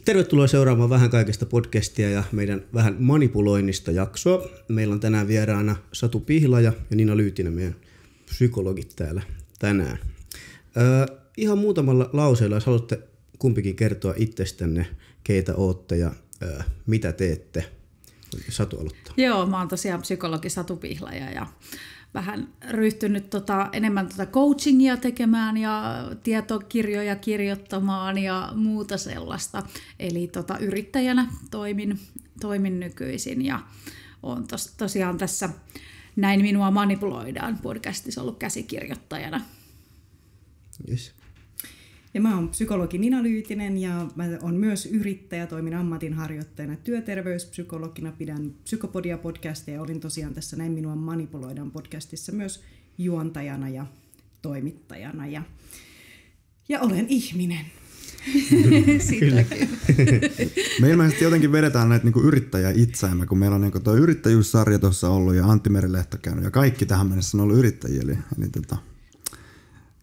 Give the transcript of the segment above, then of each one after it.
Tervetuloa seuraamaan Vähän kaikesta podcastia ja meidän vähän manipuloinnista jaksoa. Meillä on tänään vieraana Satu Pihlaja ja Nina Lyytinen, meidän psykologit täällä tänään. Ihan muutamalla lauseella, jos haluatte kumpikin kertoa itsestänne, keitä ootte ja mitä teette. Satu aloittaa. Joo, mä oon tosiaan psykologi Satu Pihlaja ja vähän ryhtynyt enemmän coachingia tekemään ja tietokirjoja kirjoittamaan ja muuta sellaista. Eli yrittäjänä toimin nykyisin ja oon tosiaan tässä Näin minua manipuloidaan podcastissa ollut käsikirjoittajana. Yes. Ja mä oon psykologi Nina Lyytinen ja mä oon myös yrittäjä, toimin ammatinharjoittajana työterveyspsykologina, pidän Psykopodia-podcastia ja olin tosiaan tässä Näin minua manipuloidaan podcastissa myös juontajana ja toimittajana ja olen ihminen. Sitäkin. Me ilmeisesti jotenkin vedetään näitä niinku yrittäjä itseämme, kun meillä on niinku tuo yrittäjyyssarja tuossa ollut ja Antti Merilehto käynyt ja kaikki tähän mennessä on ollut yrittäjiä. Eli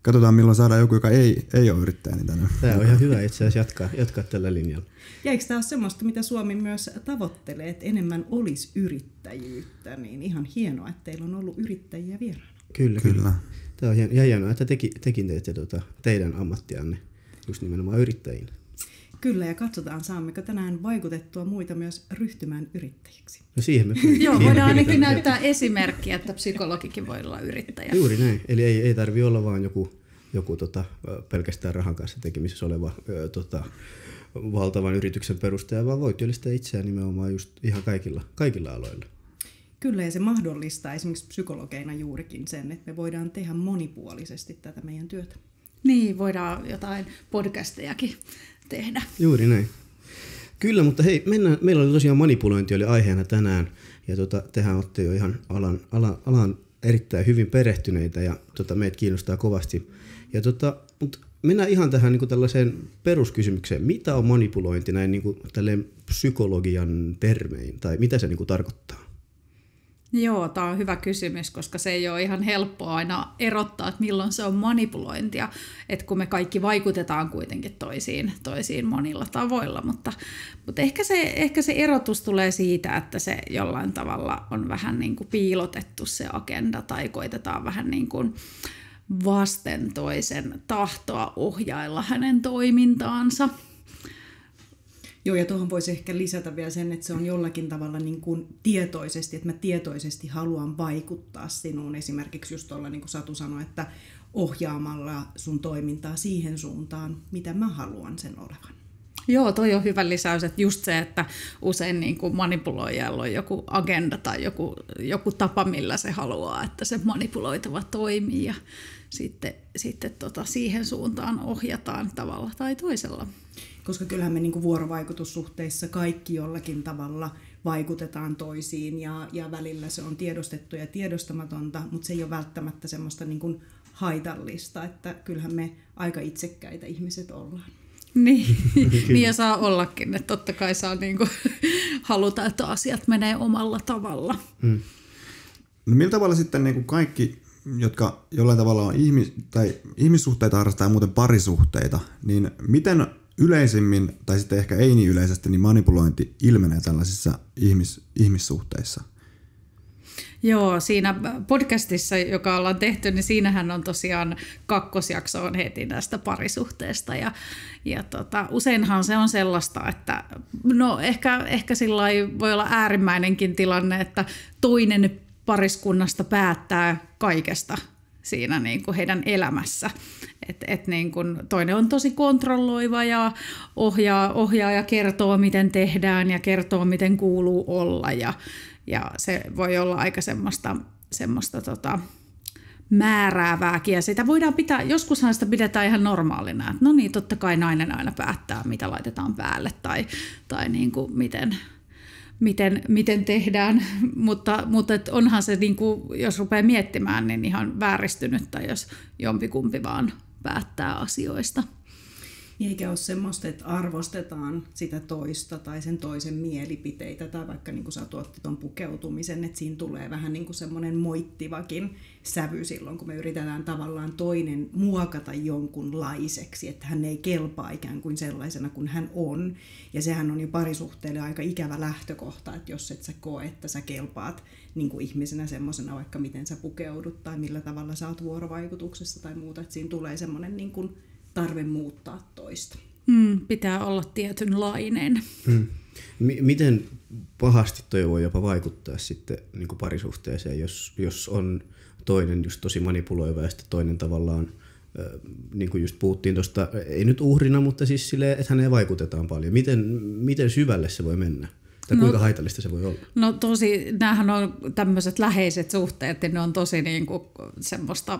katsotaan milloin saadaan joku, joka ei ole yrittäjä. Niin tämä on ihan hyvä itse asiassa jatkaa tällä linjalla. Ja eikö tämä ole semmoista, mitä Suomi myös tavoittelee, että enemmän olisi yrittäjyyttä, niin ihan hienoa, että teillä on ollut yrittäjiä vieraana. Kyllä. Tämä on hienoa, että tekin teette teidän ammattianne just nimenomaan yrittäjiin. Kyllä, ja katsotaan, saammeko tänään vaikutettua muita myös ryhtymään yrittäjiksi. No siihen me Joo, voidaan ainakin näyttää esimerkkiä, että psykologikin voi olla yrittäjä. Juuri näin, eli ei tarvitse olla vaan joku pelkästään rahan kanssa tekemisessä oleva valtavan yrityksen perustaja, vaan voi työllistää itseään nimenomaan just ihan kaikilla aloilla. Kyllä, ja se mahdollistaa esimerkiksi psykologeina juurikin sen, että me voidaan tehdä monipuolisesti tätä meidän työtä. Niin, voidaan jotain podcastejakin tehdä. Juuri näin. Kyllä, mutta hei, meillä oli tosiaan manipulointi oli aiheena tänään, ja tehän olette jo ihan alan erittäin hyvin perehtyneitä, ja meitä kiinnostaa kovasti. Ja mutta mennään ihan tähän niin kuin tällaiseen peruskysymykseen. Mitä on manipulointi näin niin kuin tälleen psykologian termein, tai mitä se niin kuin tarkoittaa? Joo, tämä on hyvä kysymys, koska se ei ole ihan helppoa aina erottaa, että milloin se on manipulointia, että kun me kaikki vaikutetaan kuitenkin toisiin monilla tavoilla, mutta ehkä se erotus tulee siitä, että se jollain tavalla on vähän niin kuin piilotettu se agenda tai koitetaan vähän niin kuin vasten toisen tahtoa ohjailla hänen toimintaansa. Joo, ja tuohon voisi ehkä lisätä vielä sen, että se on jollakin tavalla niin kuin tietoisesti, että mä tietoisesti haluan vaikuttaa sinuun. Esimerkiksi just tuolla, niin kuin Satu sanoi, että ohjaamalla sun toimintaa siihen suuntaan, mitä mä haluan sen olevan. Joo, toi on hyvä lisäys, että just se, että usein niin kuin manipuloijalla on joku agenda tai joku tapa, millä se haluaa, että se manipuloitava toimii ja sitten siihen suuntaan ohjataan tavalla tai toisella. Koska kyllähän me niinku vuorovaikutussuhteissa kaikki jollakin tavalla vaikutetaan toisiin ja välillä se on tiedostettu ja tiedostamatonta, mutta se ei ole välttämättä semmoista niinku haitallista, että kyllähän me aika itsekkäitä ihmiset ollaan. Niin ja saa ollakin, että totta kai saa niinku haluta, että asiat menee omalla tavalla. No millä tavalla sitten niinku kaikki, jotka jollain tavalla on ihmissuhteita harrastaa ja muuten parisuhteita, niin miten yleisimmin, tai sitten ehkä ei niin yleisesti, niin manipulointi ilmenee tällaisissa ihmissuhteissa? Joo, siinä podcastissa, joka ollaan tehty, niin siinähän on tosiaan kakkosjakso on heti näistä parisuhteesta. Ja useinhan se on sellaista, että no ehkä sillai voi olla äärimmäinenkin tilanne, että toinen pariskunnasta päättää kaikesta siinä niin kuin heidän elämässä. Et niin kuin toinen on tosi kontrolloiva ja ohjaa ja kertoo, miten tehdään ja kertoo, miten kuuluu olla. Ja se voi olla aika semmoista määräävääkin. Ja sitä voidaan pitää, joskushan sitä pidetään ihan normaalina. Että no niin, totta kai nainen aina päättää, mitä laitetaan päälle tai niin kuin miten tehdään, mutta onhan se, niin kuin, jos rupeaa miettimään, niin ihan vääristynyttä, jos jompikumpi vaan päättää asioista. Eikä ole semmoista, että arvostetaan sitä toista tai sen toisen mielipiteitä tai vaikka niin kuin sä tuotti tuon pukeutumisen, että siinä tulee vähän niin kuin semmoinen moittivakin sävy silloin, kun me yritetään tavallaan toinen muokata jonkunlaiseksi, että hän ei kelpaa ikään kuin sellaisena kuin hän on. Ja sehän on jo parisuhteelle aika ikävä lähtökohta, että jos et sä koe, että sä kelpaat niin kuin ihmisenä semmoisena, vaikka miten sä pukeudut tai millä tavalla sä oot vuorovaikutuksessa tai muuta, että siinä tulee semmoinen niin kuin tarve muuttaa toista. Pitää olla tietynlainen. Miten pahasti toi voi jopa vaikuttaa sitten niin kuin parisuhteeseen, jos on toinen just tosi manipuloiva ja sitten toinen tavallaan, niin kuin just puhuttiin tuosta, ei nyt uhrina, mutta siis silleen, että häneen vaikutetaan paljon. Miten syvälle se voi mennä? Tai kuinka haitallista se voi olla? No tosi, näähän on tämmöiset läheiset suhteet, ja ne on tosi niin kuin semmoista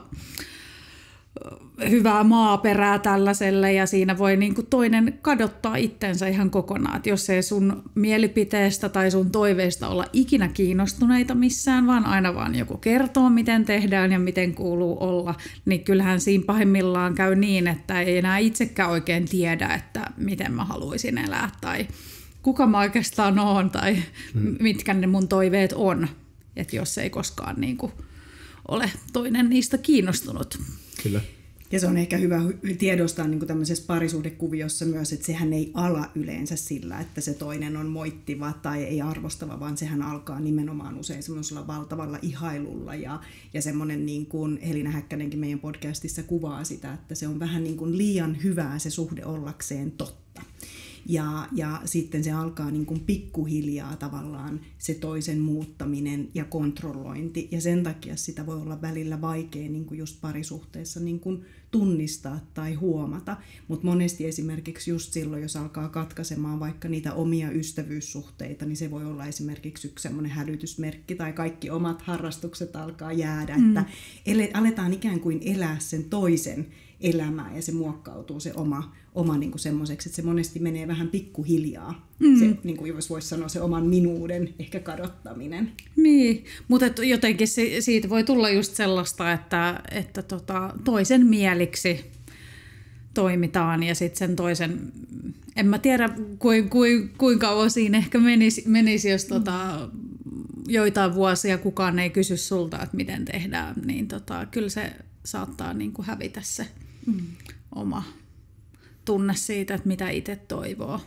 hyvää maaperää tällaiselle, ja siinä voi niin kuin toinen kadottaa itsensä ihan kokonaan. Et jos ei sun mielipiteestä tai sun toiveista olla ikinä kiinnostuneita missään, vaan aina vaan joku kertoo, miten tehdään ja miten kuuluu olla, niin kyllähän siinä pahimmillaan käy niin, että ei enää itsekään oikein tiedä, että miten mä haluaisin elää tai kuka mä oikeastaan oon tai mitkä ne mun toiveet on, että jos ei koskaan niin kuin ole toinen niistä kiinnostunut. Kyllä. Ja se on ehkä hyvä tiedostaa niin kuin tämmöisessä parisuhdekuviossa myös, että sehän ei ala yleensä sillä, että se toinen on moittiva tai ei arvostava, vaan sehän alkaa nimenomaan usein semmoisella valtavalla ihailulla. Ja semmoinen, niin kuin Helina Häkkänenkin meidän podcastissa kuvaa sitä, että se on vähän niin kuin liian hyvää se suhde ollakseen totta. Ja sitten se alkaa niin kuin pikkuhiljaa tavallaan se toisen muuttaminen ja kontrollointi. Ja sen takia sitä voi olla välillä vaikea niin kuin just parisuhteessa niin kuin tunnistaa tai huomata. Mutta monesti esimerkiksi just silloin, jos alkaa katkaisemaan vaikka niitä omia ystävyyssuhteita, niin se voi olla esimerkiksi yksi semmoinen hälytysmerkki tai kaikki omat harrastukset alkaa jäädä. Että aletaan ikään kuin elää sen toisen elämää ja se muokkautuu se oma niin kuin semmoiseksi, että se monesti menee vähän pikkuhiljaa. Se, niin kuin jos voisi sanoa, se oman minuuden ehkä kadottaminen. Niin, mutta jotenkin siitä voi tulla just sellaista, että toisen mieliksi toimitaan ja sitten sen toisen, en mä tiedä kuinka kauan siinä ehkä menisi jos joitain vuosia kukaan ei kysy sulta, että miten tehdään, niin kyllä se saattaa niin kuin hävitä se oma tunne siitä, että mitä itse toivoo.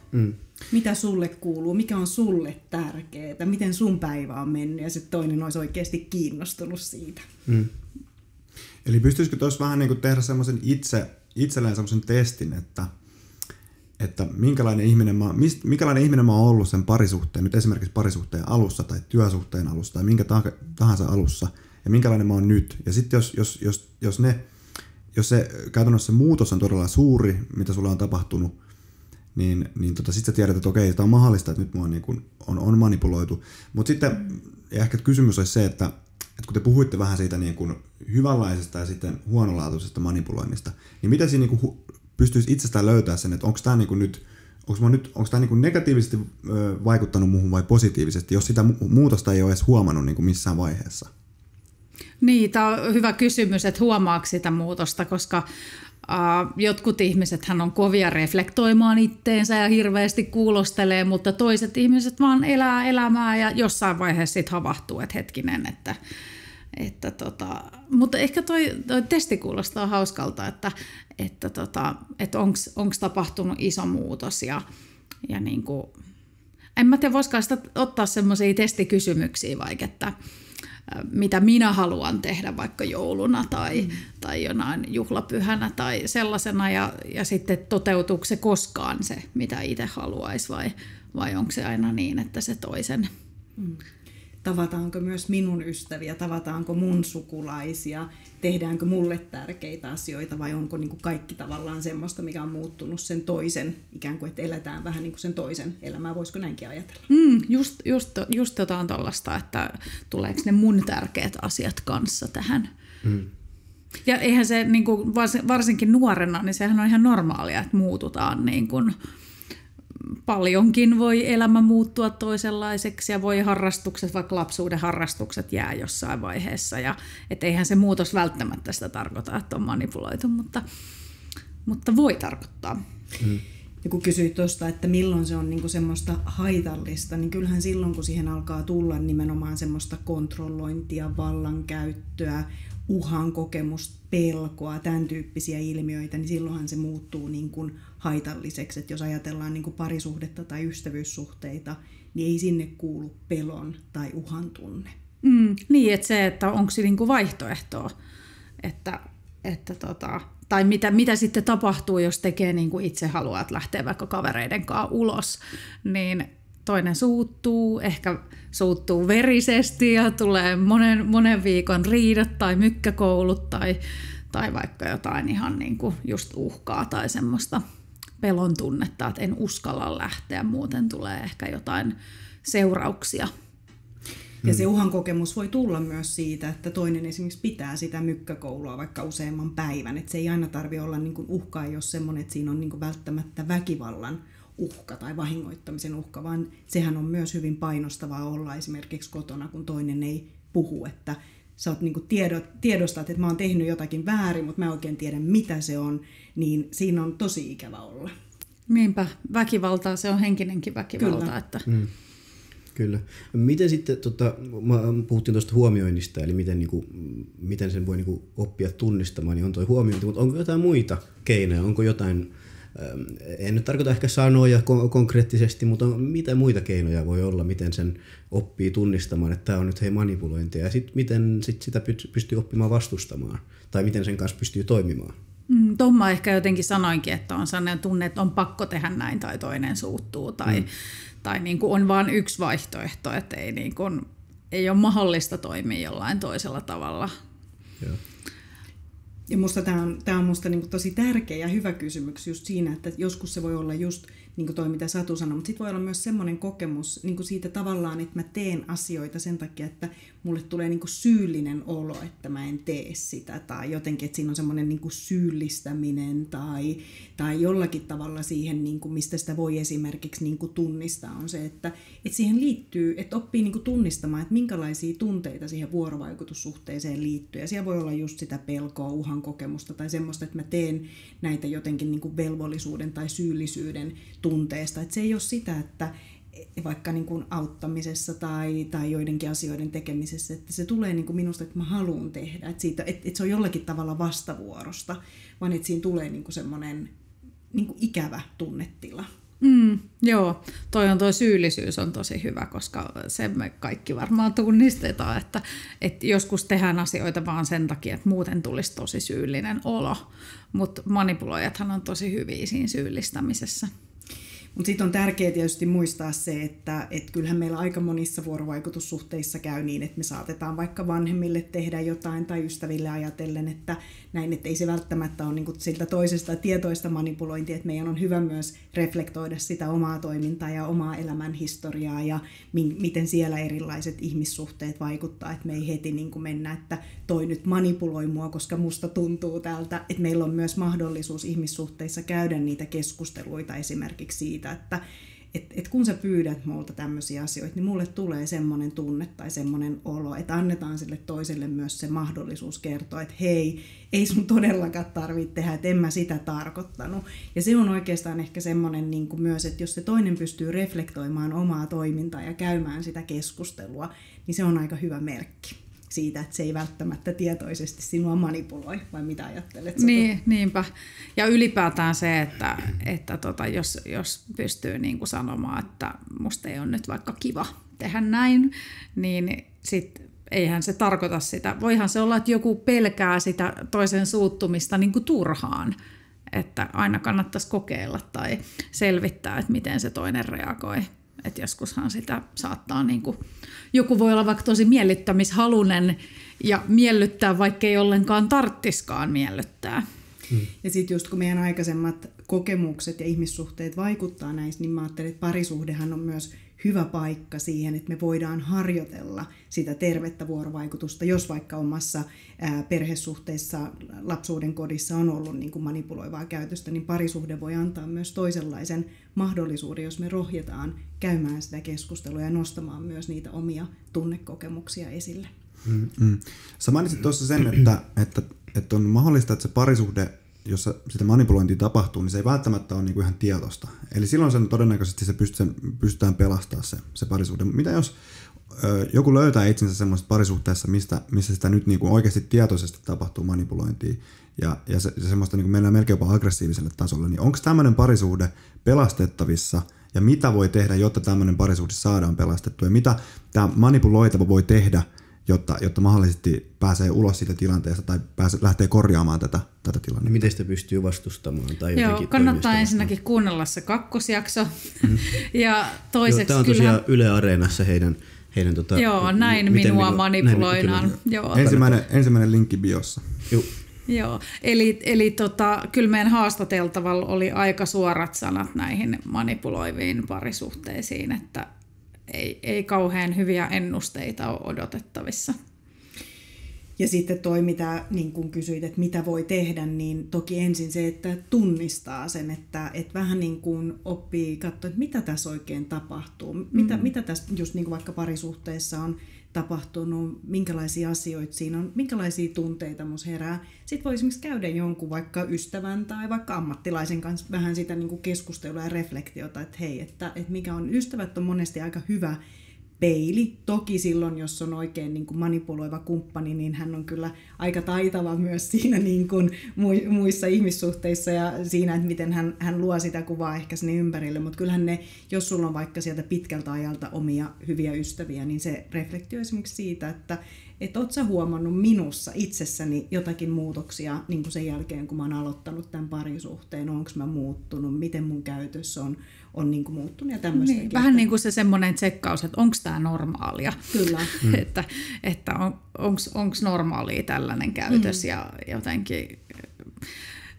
Mitä sulle kuuluu, mikä on sulle tärkeää, miten sun päivä on mennyt ja sitten toinen olisi oikeasti kiinnostunut siitä. Eli pystyisikö tuossa vähän niin kuin tehdä semmoisen itselleen semmoisen testin, että minkälainen ihminen mä oon ollut sen parisuhteen, nyt esimerkiksi parisuhteen alussa tai työsuhteen alussa tai minkä tahansa alussa, ja minkälainen mä oon nyt. Ja sitten jos se käytännössä se muutos on todella suuri, mitä sulla on tapahtunut, niin sitten sä tiedät, että okei, tämä on mahdollista, että nyt mua niin kuin on manipuloitu. Mutta sitten ehkä kysymys olisi se, että kun te puhuitte vähän siitä niin kuin hyvänlaisesta ja sitten huonolaatuisesta manipuloinnista, niin miten siinä niin kuin pystyisi itsestään löytää sen, että onko tämä niin kuin nyt, onko tämä niin kuin negatiivisesti vaikuttanut muuhun vai positiivisesti, jos sitä muutosta ei ole edes huomannut niin kuin missään vaiheessa? Niin, tämä on hyvä kysymys, että huomaako sitä muutosta, koska jotkut ihmisethän on kovia reflektoimaan itteensä ja hirveästi kuulostelee, mutta toiset ihmiset vaan elää elämää ja jossain vaiheessa sitten havahtuu, että hetkinen, mutta ehkä toi testi kuulostaa hauskalta, että onko tapahtunut iso muutos ja niin kuin, en mä tiedä, voisiko sitä ottaa semmoisia testikysymyksiä vaikka, että mitä minä haluan tehdä vaikka jouluna tai jonain juhlapyhänä tai sellaisena ja sitten toteutuuko se koskaan se, mitä itse haluaisi vai onko se aina niin, että se toisen. Tavataanko myös minun ystäviä, tavataanko mun sukulaisia, tehdäänkö mulle tärkeitä asioita vai onko niin kuin kaikki tavallaan semmoista, mikä on muuttunut sen toisen, ikään kuin että eletään vähän niin kuin sen toisen elämää, voisiko näinkin ajatella? Just jotain tollaista, että tuleeko ne mun tärkeät asiat kanssa tähän. Ja eihän se, niin kuin varsinkin nuorena, niin sehän on ihan normaalia, että muututaan niin kuin paljonkin voi elämä muuttua toisenlaiseksi ja voi harrastukset, vaikka lapsuuden harrastukset jää jossain vaiheessa. Ja et eihän se muutos välttämättä sitä tarkoita, että on manipuloitu, mutta voi tarkoittaa. Ja kun kysyit tuosta, että milloin se on niinku semmoista haitallista, niin kyllähän silloin, kun siihen alkaa tulla nimenomaan semmoista kontrollointia, vallankäyttöä, uhan kokemusta, pelkoa, tämän tyyppisiä ilmiöitä, niin silloinhan se muuttuu niin kuin haitalliseksi. Että jos ajatellaan niin kuin parisuhdetta tai ystävyyssuhteita, niin ei sinne kuulu pelon tai uhan tunne. Niin, että se, että onko se niin kuin vaihtoehtoa, tai mitä sitten tapahtuu, jos tekee niin kuin itse haluaa, että lähtee vaikka kavereiden kanssa ulos, niin toinen suuttuu, ehkä suuttuu verisesti ja tulee monen viikon riidat tai mykkäkoulut tai vaikka jotain ihan niin kuin just uhkaa tai semmoista pelon tunnetta, että en uskalla lähteä, muuten tulee ehkä jotain seurauksia. Ja se uhan kokemus voi tulla myös siitä, että toinen esimerkiksi pitää sitä mykkäkoulua vaikka useamman päivän. Että se ei aina tarvitse olla niin kuin uhkaa, jos semmoinen, että siinä on niin kuin välttämättä väkivallan uhka tai vahingoittamisen uhka, vaan sehän on myös hyvin painostavaa olla esimerkiksi kotona, kun toinen ei puhu, että sä oot niin kuin tiedostat, että mä oon tehnyt jotakin väärin, mutta mä en oikein tiedä mitä se on, niin siinä on tosi ikävä olla. Niinpä, väkivaltaa, se on henkinenkin väkivalta. Kyllä. Että... Kyllä. Miten sitten, puhuttiin tuosta huomioinnista, eli miten sen voi oppia tunnistamaan, niin on tuo huomiointi, mutta onko jotain muita keinoja, onko jotain, en nyt tarkoita ehkä sanoja konkreettisesti, mutta mitä muita keinoja voi olla, miten sen oppii tunnistamaan, että tämä on nyt manipulointia, ja sitten miten sitä pystyy oppimaan vastustamaan, tai miten sen kanssa pystyy toimimaan? Tuon mä ehkä jotenkin sanoinkin, että on sellainen tunne, että on pakko tehdä näin, tai toinen suuttuu, tai niin kuin on vain yksi vaihtoehto, että ei ole mahdollista toimia jollain toisella tavalla. Joo. Ja musta tämä on musta niin kuin tosi tärkeä ja hyvä kysymys just siinä, että joskus se voi olla just niin kuin toi, mitä Satu sanoi, mutta sitten voi olla myös semmoinen kokemus niin kuin siitä tavallaan, että mä teen asioita sen takia, että mulle tulee niin kuin syyllinen olo, että mä en tee sitä, tai jotenkin, että siinä on semmoinen niin kuin syyllistäminen tai jollakin tavalla siihen, niin kuin mistä sitä voi esimerkiksi niin kuin tunnistaa, on se, että siihen liittyy, että oppii niin kuin tunnistamaan, että minkälaisia tunteita siihen vuorovaikutussuhteeseen liittyy, ja siellä voi olla just sitä pelkoa, uhan kokemusta tai semmoista, että mä teen näitä jotenkin niin kuin velvollisuuden tai syyllisyyden tunteesta. Että se ei ole sitä, että vaikka niin kuin auttamisessa tai joidenkin asioiden tekemisessä, että se tulee niin kuin minusta, että mä haluan tehdä. Että se on jollakin tavalla vastavuorosta, vaan että siinä tulee niin kuin semmoinen niin kuin ikävä tunnetila. Joo, toi syyllisyys on tosi hyvä, koska sen me kaikki varmaan tunnistetaan, että joskus tehdään asioita vaan sen takia, että muuten tulisi tosi syyllinen olo, mutta manipuloijathan on tosi hyviä siinä syyllistämisessä. Mutta sitten on tärkeää tietysti muistaa se, että kyllähän meillä aika monissa vuorovaikutussuhteissa käy niin, että me saatetaan vaikka vanhemmille tehdä jotain tai ystäville ajatellen, että näin, että ei se välttämättä ole niinku siltä toisesta tietoista manipulointia, että meidän on hyvä myös reflektoida sitä omaa toimintaa ja omaa elämän historiaa ja miten siellä erilaiset ihmissuhteet vaikuttaa, että me ei heti niinku mennä, että toi nyt manipuloi mua, koska musta tuntuu tältä, että meillä on myös mahdollisuus ihmissuhteissa käydä niitä keskusteluita esimerkiksi siitä, että kun sä pyydät multa tämmöisiä asioita, niin mulle tulee semmoinen tunne tai semmoinen olo, että annetaan sille toiselle myös se mahdollisuus kertoa, että hei, ei sun todellakaan tarvitse tehdä, että en mä sitä tarkoittanut. Ja se on oikeastaan ehkä semmoinen niin kuin myös, että jos se toinen pystyy reflektoimaan omaa toimintaa ja käymään sitä keskustelua, niin se on aika hyvä merkki siitä, että se ei välttämättä tietoisesti sinua manipuloi, vai mitä ajattelet? Niinpä. Ja ylipäätään se, että jos pystyy niin kuin sanomaan, että musta ei ole nyt vaikka kiva tehdä näin, niin sit eihän se tarkoita sitä. Voihan se olla, että joku pelkää sitä toisen suuttumista niin kuin turhaan, että aina kannattaisi kokeilla tai selvittää, että miten se toinen reagoi. Että joskushan sitä saattaa, niin kuin, joku voi olla vaikka tosi miellyttämishalunen ja miellyttää, vaikka ei ollenkaan tarttiskaan miellyttää. Ja sitten just kun meidän aikaisemmat kokemukset ja ihmissuhteet vaikuttaa näissä, niin mä ajattelen, että parisuhdehan on myös hyvä paikka siihen, että me voidaan harjoitella sitä tervettä vuorovaikutusta, jos vaikka omassa perhesuhteessa lapsuuden kodissa on ollut niin kuin manipuloivaa käytöstä, niin parisuhde voi antaa myös toisenlaisen mahdollisuuden, jos me rohjetaan käymään sitä keskustelua ja nostamaan myös niitä omia tunnekokemuksia esille. Sä mainitsit tuossa sen, että on mahdollista, että se parisuhde jossa sitä manipulointia tapahtuu, niin se ei välttämättä ole niin kuin ihan tietoista. Eli silloin sen todennäköisesti se pystytään pelastamaan se parisuhde. Mitä jos joku löytää itsensä semmoisessa parisuhteessa, missä sitä nyt niin kuin oikeasti tietoisesti tapahtuu manipulointia, ja se semmoista niin kuin mennään melkein jopa aggressiiviselle tasolle, niin onko tämmöinen parisuhde pelastettavissa, ja mitä voi tehdä, jotta tämmöinen parisuhde saadaan pelastettua, ja mitä tämä manipuloitava voi tehdä, jotta mahdollisesti pääsee ulos siitä tilanteesta tai lähtee korjaamaan tätä tilannetta. Miten sitä pystyy vastustamaan? Tai joo, kannattaa ensinnäkin kuunnella se kakkosjakso. Ja toiseksi tämä on tosiaan Yle Areenassa heidän joo, näin minua manipuloidaan. Joo. Ensimmäinen linkki biossa. Joo, eli kyllä meidän haastateltavalla oli aika suorat sanat näihin manipuloiviin parisuhteisiin, että ei kauhean hyviä ennusteita ole odotettavissa. Ja sitten toi, mitä niin kun kysyit, että mitä voi tehdä, niin toki ensin se, että tunnistaa sen, että vähän niin kuin oppii katsoa, että mitä tässä oikein tapahtuu. Mitä tässä just niin kuin vaikka parisuhteessa on tapahtunut, minkälaisia asioita siinä on, minkälaisia tunteita minussa herää. Sitten voi esimerkiksi käydä jonkun vaikka ystävän tai vaikka ammattilaisen kanssa vähän sitä niin kuin keskustelua ja reflektiota, että hei, että mikä on, ystävät on monesti aika hyvä peili. Toki silloin, jos on oikein niin kuin manipuloiva kumppani, niin hän on kyllä aika taitava myös siinä niin kuin muissa ihmissuhteissa ja siinä, että miten hän luo sitä kuvaa ehkä sinne ympärille. Mutta kyllähän ne, jos sulla on vaikka sieltä pitkältä ajalta omia hyviä ystäviä, niin se reflektioi esimerkiksi siitä, että oot sä huomannut minussa itsessäni jotakin muutoksia niin kuin sen jälkeen, kun mä oon aloittanut tämän parisuhteen, onko mä muuttunut, miten mun käytös on niin kuin muuttunut ja tämmöistä. Niin, vähän niin kuin se semmoinen tsekkaus, että onko tämä normaalia. Kyllä. että onko normaalia tällainen käytös ja jotenkin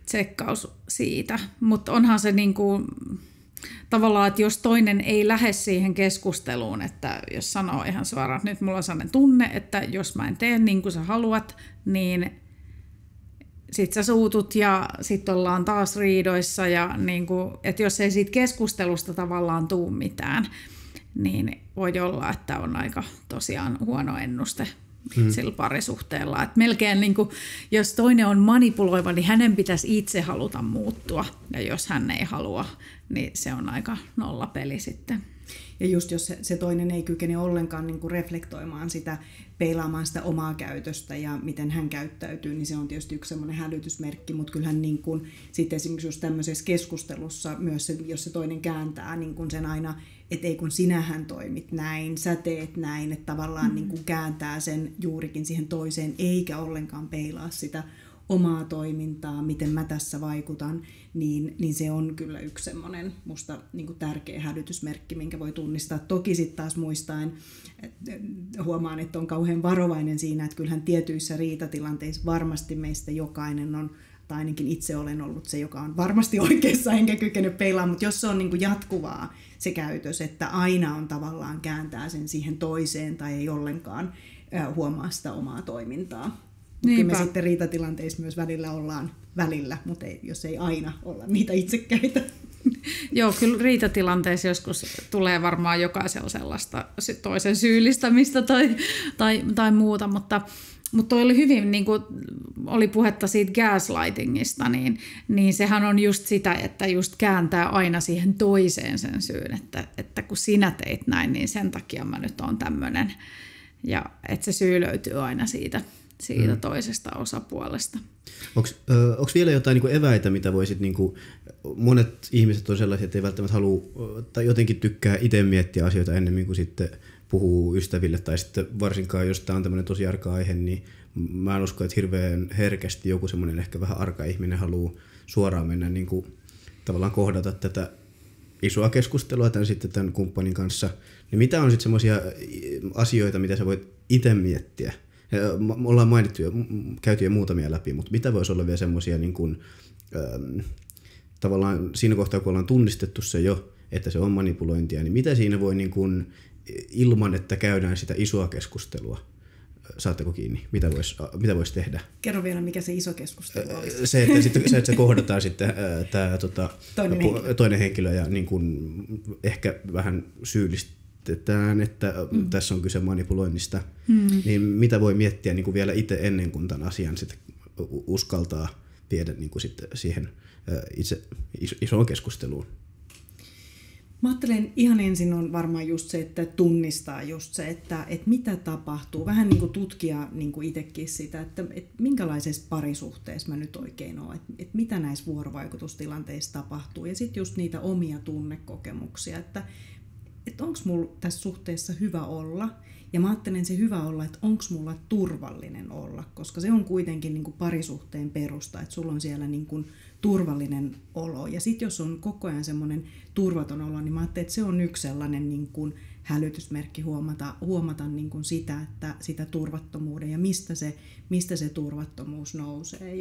tsekkaus siitä. Mutta onhan se niin kuin, tavallaan, että jos toinen ei lähde siihen keskusteluun, että jos sanoo ihan suoraan, että nyt mulla on sellainen tunne, että jos mä en tee niin kuin sä haluat, niin sit sä suutut ja sit ollaan taas riidoissa ja niin kuin, että jos ei siitä keskustelusta tavallaan tuu mitään, niin voi olla, että on aika tosiaan huono ennuste sillä parisuhteella. Et melkein niin kuin, jos toinen on manipuloiva, niin hänen pitäisi itse haluta muuttua ja jos hän ei halua, niin se on aika nollapeli sitten. Ja just jos se toinen ei kykene ollenkaan niin kuin reflektoimaan sitä, peilaamaan sitä omaa käytöstä ja miten hän käyttäytyy, niin se on tietysti yksi semmoinen hälytysmerkki, mutta kyllähän niin kuin, sitten esimerkiksi just tämmöisessä keskustelussa myös se, jos se toinen kääntää niin kuin sen aina, että ei kun sinähän toimit näin, sä teet näin, että tavallaan niin kuin kääntää sen juurikin siihen toiseen, eikä ollenkaan peilaa sitä omaa toimintaa, miten mä tässä vaikutan, niin se on kyllä yksi semmoinen musta niin kuin tärkeä hälytysmerkki, minkä voi tunnistaa. Toki sitten taas muistaen, huomaan, että on kauhean varovainen siinä, että kyllähän tietyissä riitatilanteissa varmasti meistä jokainen on, tai ainakin itse olen ollut se, joka on varmasti oikeassa enkä kykene peilaamaan, mutta jos se on niin kuin jatkuvaa se käytös, että aina on tavallaan kääntää sen siihen toiseen tai ei ollenkaan huomaa sitä omaa toimintaa. Kyllä me sitten riitatilanteissa myös ollaan välillä, mutta jos ei aina olla niitä itsekkäitä. Joo, kyllä riitatilanteissa joskus tulee varmaan jokaisella sellaista toisen syyllistämistä tai muuta, mutta toi oli hyvin, niin kuin oli puhetta siitä gaslightingista, niin sehän on just sitä, että just kääntää aina siihen toiseen sen syyn, että kun sinä teit näin, niin sen takia mä nyt oon tämmöinen. Ja että se syy löytyy aina siitä toisesta osapuolesta. Onko vielä jotain niin kuin eväitä, mitä voisit, niin kuin, monet ihmiset on sellaisia, että ei välttämättä halua tai jotenkin tykkää itse miettiä asioita ennemmin kuin sitten puhuu ystäville, tai sitten varsinkaan, jos tämä on tämmöinen tosi arka aihe, niin mä en usko, että hirveän herkästi joku semmoinen ehkä vähän arka ihminen haluaa suoraan mennä niin kuin, tavallaan kohdata tätä isoa keskustelua tämän kumppanin kanssa. Niin mitä on sitten semmoisia asioita, mitä sä voit itse miettiä? Me ollaan mainittu jo, käyty jo muutamia läpi, mutta mitä voisi olla vielä semmoisia niin kuin, tavallaan siinä kohtaa, kun ollaan tunnistettu se jo, että se on manipulointia, niin mitä siinä voi niin kuin, ilman, että käydään sitä isoa keskustelua, saatteko kiinni? Mitä voisi tehdä? Kerro vielä, mikä se iso keskustelu olisi. Se, että kohdataan sitten tämä toinen henkilö ja niin kuin, ehkä vähän syyllistetään, että tässä on kyse manipuloinnista, niin mitä voi miettiä niin kuin vielä itse ennen kuin tämän asian sitten uskaltaa viedä niin kuin sitten siihen itse isoon keskusteluun? Mä ajattelen ihan ensin on varmaan just se, että tunnistaa just se, että mitä tapahtuu. Vähän niin kuin tutkia niin kuin itsekin sitä, että minkälaisessa parisuhteessa mä nyt oikein oon, että mitä näissä vuorovaikutustilanteissa tapahtuu. Ja sitten just niitä omia tunnekokemuksia, että onko mulla tässä suhteessa hyvä olla. Ja mä ajattelen se hyvä olla, että onko mulla turvallinen olla, koska se on kuitenkin niin kuin parisuhteen perusta, että sulla on siellä niin kuin turvallinen olo. Ja sitten jos on koko ajan semmoinen turvaton olo, niin mä ajattelen, että se on yksi sellainen niin kuin hälytysmerkki huomata niin kuin sitä turvattomuuden ja mistä se turvattomuus nousee.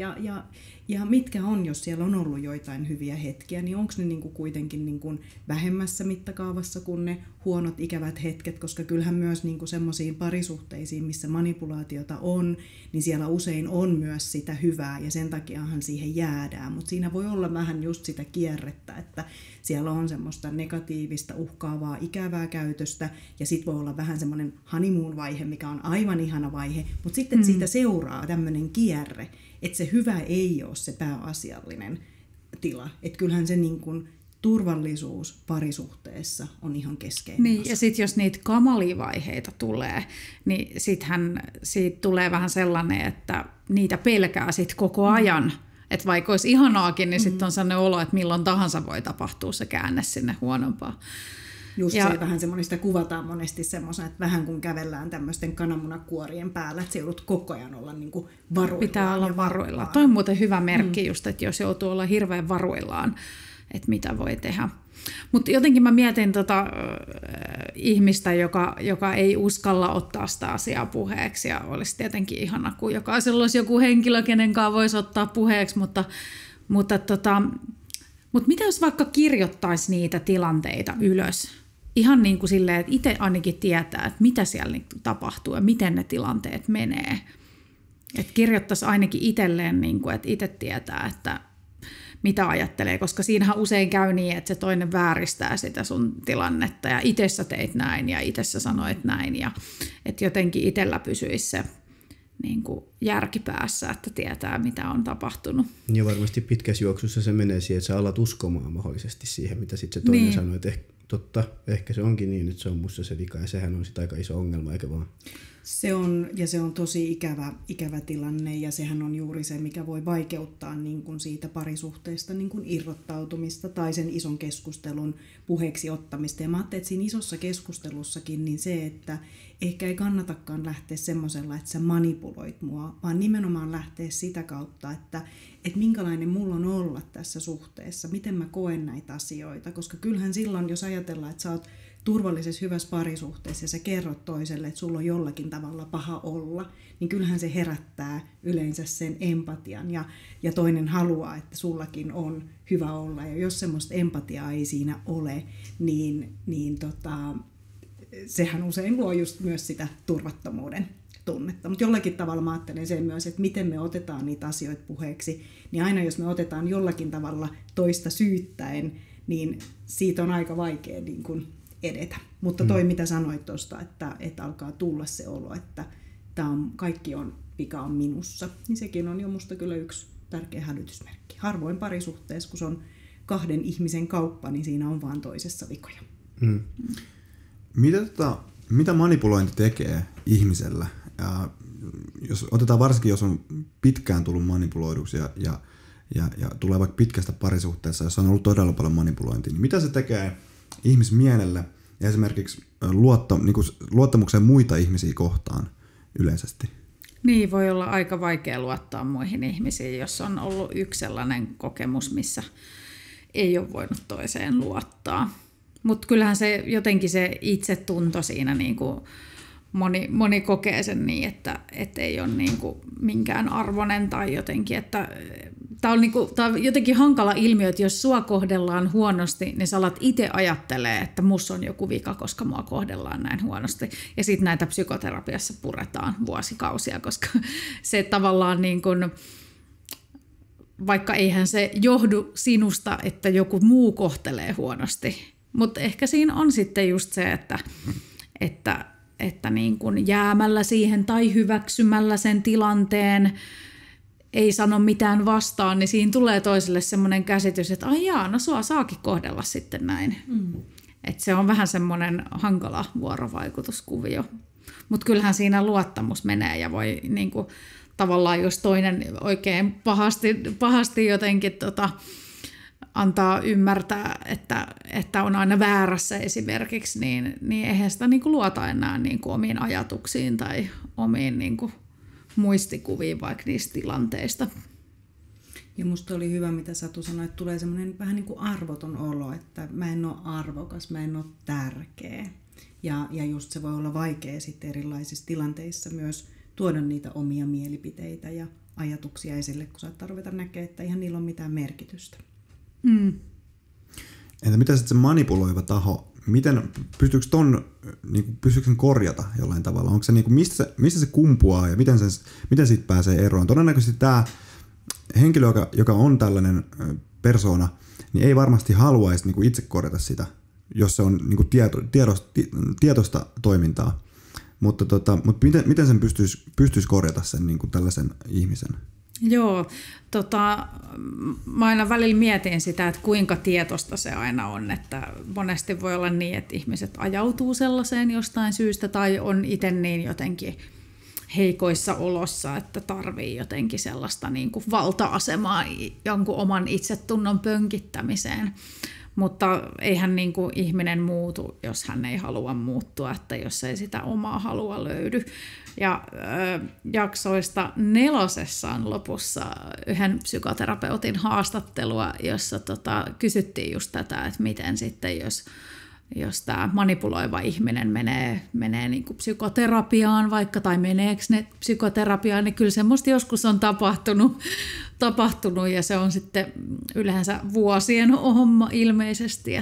Ja mitkä on, jos siellä on ollut joitain hyviä hetkiä, niin onko ne niin kuin kuitenkin niin kuin vähemmässä mittakaavassa kuin ne huonot ikävät hetket, koska kyllähän myös niin kuin semmoisiin parisuhteisiin, missä manipulaatiota on, niin siellä usein on myös sitä hyvää ja sen takiahan siihen jäädään, mutta siinä voi olla vähän just sitä kierrettä, että siellä on semmoista negatiivista, uhkaavaa, ikävää käytöstä ja sitten voi olla vähän semmoinen honeymoon-vaihe, mikä on aivan ihana vaihe, mutta sitten siitä seuraa tämmöinen kierre, että se hyvä ei ole se pääasiallinen tila, että kyllähän se niin kuin turvallisuus parisuhteessa on ihan keskeinen niin, osa. ja sitten jos niitä kamalivaiheita tulee, niin sittenhän siitä tulee vähän sellainen, että niitä pelkää sit koko ajan. Että vaikka olisi ihanaakin, niin sitten on sellainen olo, että milloin tahansa voi tapahtua se käänne sinne huonompaan. Just se vähän semmoista kuvataan monesti semmoisena, että vähän kun kävellään tämmöisten kananmunakuorien päällä, että se joudut koko ajan olla niin kuin varuillaan. Pitää olla varuillaan. Toi on muuten hyvä merkki just, että jos joutuu olla hirveän varuillaan, että mitä voi tehdä. Mutta jotenkin mä mietin ihmistä, joka ei uskalla ottaa sitä asiaa puheeksi ja olisi tietenkin ihana, kun jokaisella olisi joku henkilö, kenen kanssa voisi ottaa puheeksi, mutta mitä jos vaikka kirjoittaisi niitä tilanteita ylös? Ihan niin kuin silleen, että itse ainakin tietää, että mitä siellä tapahtuu ja miten ne tilanteet menee. Että kirjoittaisi ainakin itselleen, niin kuin, että itse tietää, että mitä ajattelee, koska siinähän usein käy niin, että se toinen vääristää sitä sun tilannetta ja itse sä teit näin ja itse sä sanoit näin ja että jotenkin itsellä pysyisi se niin kuin järkipäässä, että tietää mitä on tapahtunut. Ja varmasti pitkässä juoksussa se menee siihen, että sä alat uskomaan mahdollisesti siihen, mitä sitten se toinen niin sanoo, että totta, ehkä se onkin niin, että se on musta se vika ja sehän on sitten aika iso ongelma, eikä vaan? Se on tosi ikävä tilanne ja sehän on juuri se, mikä voi vaikeuttaa niin kuin siitä parisuhteesta niin kuin irrottautumista tai sen ison keskustelun puheeksi ottamista. Ja mä ajattelin, että siinä isossa keskustelussakin niin se, että ehkä ei kannatakaan lähteä semmoisella, että sä manipuloit mua, vaan nimenomaan lähteä sitä kautta, että minkälainen mulla on olla tässä suhteessa, miten mä koen näitä asioita, koska kyllähän silloin, jos ajatellaan, että sä oot turvallisessa hyvässä parisuhteessa ja sä kerrot toiselle, että sulla on jollakin tavalla paha olla, niin kyllähän se herättää yleensä sen empatian ja toinen haluaa, että sullakin on hyvä olla. Ja jos semmoista empatiaa ei siinä ole, niin sehän usein luo just myös sitä turvattomuuden tunnetta. Mutta jollakin tavalla mä ajattelen sen myös, että miten me otetaan niitä asioita puheeksi, niin aina jos me otetaan jollakin tavalla toista syyttäen, niin siitä on aika vaikea niin kuin edetä. Mutta toi mitä sanoit tuosta, että alkaa tulla se olo, että kaikki on vika on minussa, niin sekin on jo musta kyllä yksi tärkeä hälytysmerkki. Harvoin parisuhteessa, kun se on kahden ihmisen kauppa, niin siinä on vaan toisessa vikoja. Mitä manipulointi tekee ihmisellä? Ja jos otetaan varsinkin, jos on pitkään tullut manipuloiduksi ja tulee vaikka pitkästä parisuhteessa, jos on ollut todella paljon manipulointia, niin mitä se tekee ihmismielelle ja esimerkiksi luottamukseen muita ihmisiä kohtaan yleisesti? Niin, voi olla aika vaikea luottaa muihin ihmisiin, jos on ollut yksi sellainen kokemus, missä ei ole voinut toiseen luottaa. Mutta kyllähän se jotenkin se itsetunto siinä, niin kuin moni kokee sen niin, että ei ole niin kuin minkään arvoinen tai jotenkin, että tämä on jotenkin hankala ilmiö, että jos sua kohdellaan huonosti, niin sä alat itse ajattelee, että musta on joku vika, koska mua kohdellaan näin huonosti. Ja sitten näitä psykoterapiassa puretaan vuosikausia, koska se tavallaan niin kuin, vaikka eihän se johdu sinusta, että joku muu kohtelee huonosti, mutta ehkä siinä on sitten just se, että niin kuin jäämällä siihen tai hyväksymällä sen tilanteen, ei sano mitään vastaan, niin siinä tulee toiselle semmoinen käsitys, että ai jaa, no sua saakin kohdella sitten näin. Että se on vähän semmoinen hankala vuorovaikutuskuvio. Mutta kyllähän siinä luottamus menee ja voi niinku, tavallaan, jos toinen oikein pahasti jotenkin antaa ymmärtää, että on aina väärässä esimerkiksi, niin eihän sitä niinku luota enää niinku omiin ajatuksiin tai omiin niinku muistikuviin vaikka niistä tilanteista. Ja musta oli hyvä, mitä Satu sanoi, että tulee semmoinen vähän niin kuin arvoton olo, että mä en ole arvokas, mä en ole tärkeä. Ja just se voi olla vaikea sitten erilaisissa tilanteissa myös tuoda niitä omia mielipiteitä ja ajatuksia esille, kun saattaa ruveta näkemään, että ihan niillä on mitään merkitystä. Entä mitä sitten se manipuloiva taho, pystyykö sen korjata jollain tavalla? Onko se mistä se kumpuaa ja miten siitä pääsee eroon? Todennäköisesti tämä henkilö, joka on tällainen persoona, niin ei varmasti haluaisi itse korjata sitä, jos se on tietoista toimintaa. Mutta miten sen pystyisi korjata sen tällaisen ihmisen? Joo, mä aina välillä mietin sitä, että kuinka tietoista se aina on, että monesti voi olla niin, että ihmiset ajautuu sellaiseen jostain syystä tai on itse niin jotenkin heikoissa olossa, että tarvii jotenkin sellaista niin kuin valta-asemaa jonkun oman itsetunnon pönkittämiseen. Mutta eihän niin kuin ihminen muutu, jos hän ei halua muuttua, että jos ei sitä omaa halua löydy. Ja jaksoista 4 on lopussa yhden psykoterapeutin haastattelua, jossa kysyttiin just tätä, että miten sitten, jos tämä manipuloiva ihminen menee niin kuin psykoterapiaan vaikka, tai meneekö ne psykoterapiaan, niin kyllä semmoista joskus on tapahtunut ja se on sitten yleensä vuosien homma ilmeisesti,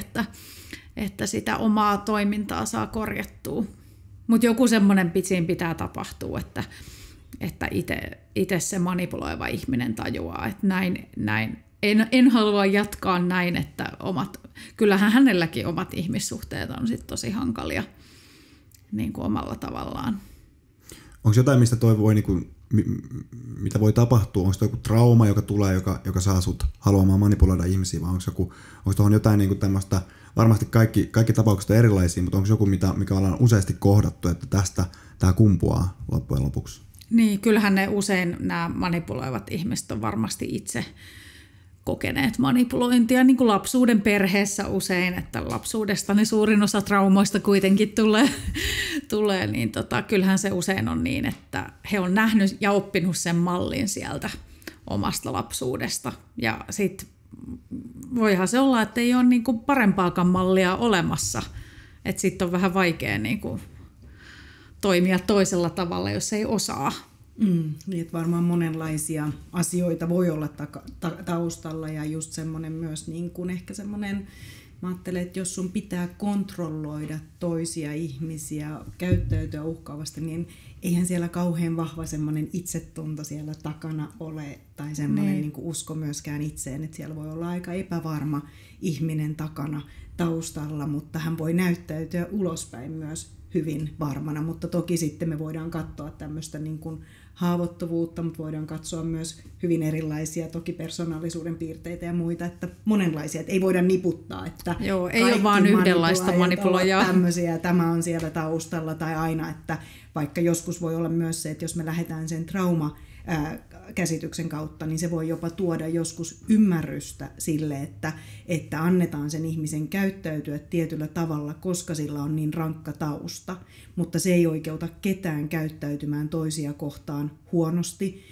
että sitä omaa toimintaa saa korjattua. Mutta joku semmoinen siinä pitää tapahtua, että itse se manipuloiva ihminen tajuaa, että näin en halua jatkaa näin, että kyllähän hänelläkin omat ihmissuhteet on sit tosi hankalia niin kuin omalla tavallaan. Onko jotain, mistä mitä voi tapahtua? Onko joku trauma, joka tulee, joka saa sut haluamaan manipuloida ihmisiä, vai onko tuohon jotain niin kuin tämmöistä, varmasti kaikki tapaukset on erilaisia, mutta onko joku, mikä ollaan useasti kohdattu, että tästä tämä kumpuaa loppujen lopuksi? Niin, kyllähän nämä manipuloivat ihmiset on varmasti itse kokeneet manipulointia niin kuin lapsuuden perheessä usein, että lapsuudesta ne suurin osa traumoista kuitenkin tulee niin kyllähän se usein on niin, että he on nähnyt ja oppinut sen mallin sieltä omasta lapsuudesta. Ja sitten voihan se olla, että ei ole niin kuin parempaakaan mallia olemassa, että sitten on vähän vaikea niin kuin toimia toisella tavalla, jos ei osaa. Niin, että varmaan monenlaisia asioita voi olla taustalla ja just semmoinen myös niin kuin ehkä semmoinen, mä ajattelen, että jos sun pitää kontrolloida toisia ihmisiä, käyttäytyä uhkaavasti, niin eihän siellä kauhean vahva semmoinen itsetunto siellä takana ole tai semmoinen niin kuin usko myöskään itseen, että siellä voi olla aika epävarma ihminen takana taustalla, mutta hän voi näyttäytyä ulospäin myös hyvin varmana, mutta toki sitten me voidaan katsoa tämmöistä niin kuin haavoittuvuutta, mutta voidaan katsoa myös hyvin erilaisia toki persoonallisuuden piirteitä ja muita, että monenlaisia, että ei voida niputtaa, että joo, ei ole vaan yhdenlaista manipuloijaa. Tämmöisiä, tämä on siellä taustalla tai aina, että vaikka joskus voi olla myös se, että jos me lähdetään sen käsityksen kautta, niin se voi jopa tuoda joskus ymmärrystä sille, että annetaan sen ihmisen käyttäytyä tietyllä tavalla, koska sillä on niin rankka tausta, mutta se ei oikeuta ketään käyttäytymään toisia kohtaan huonosti,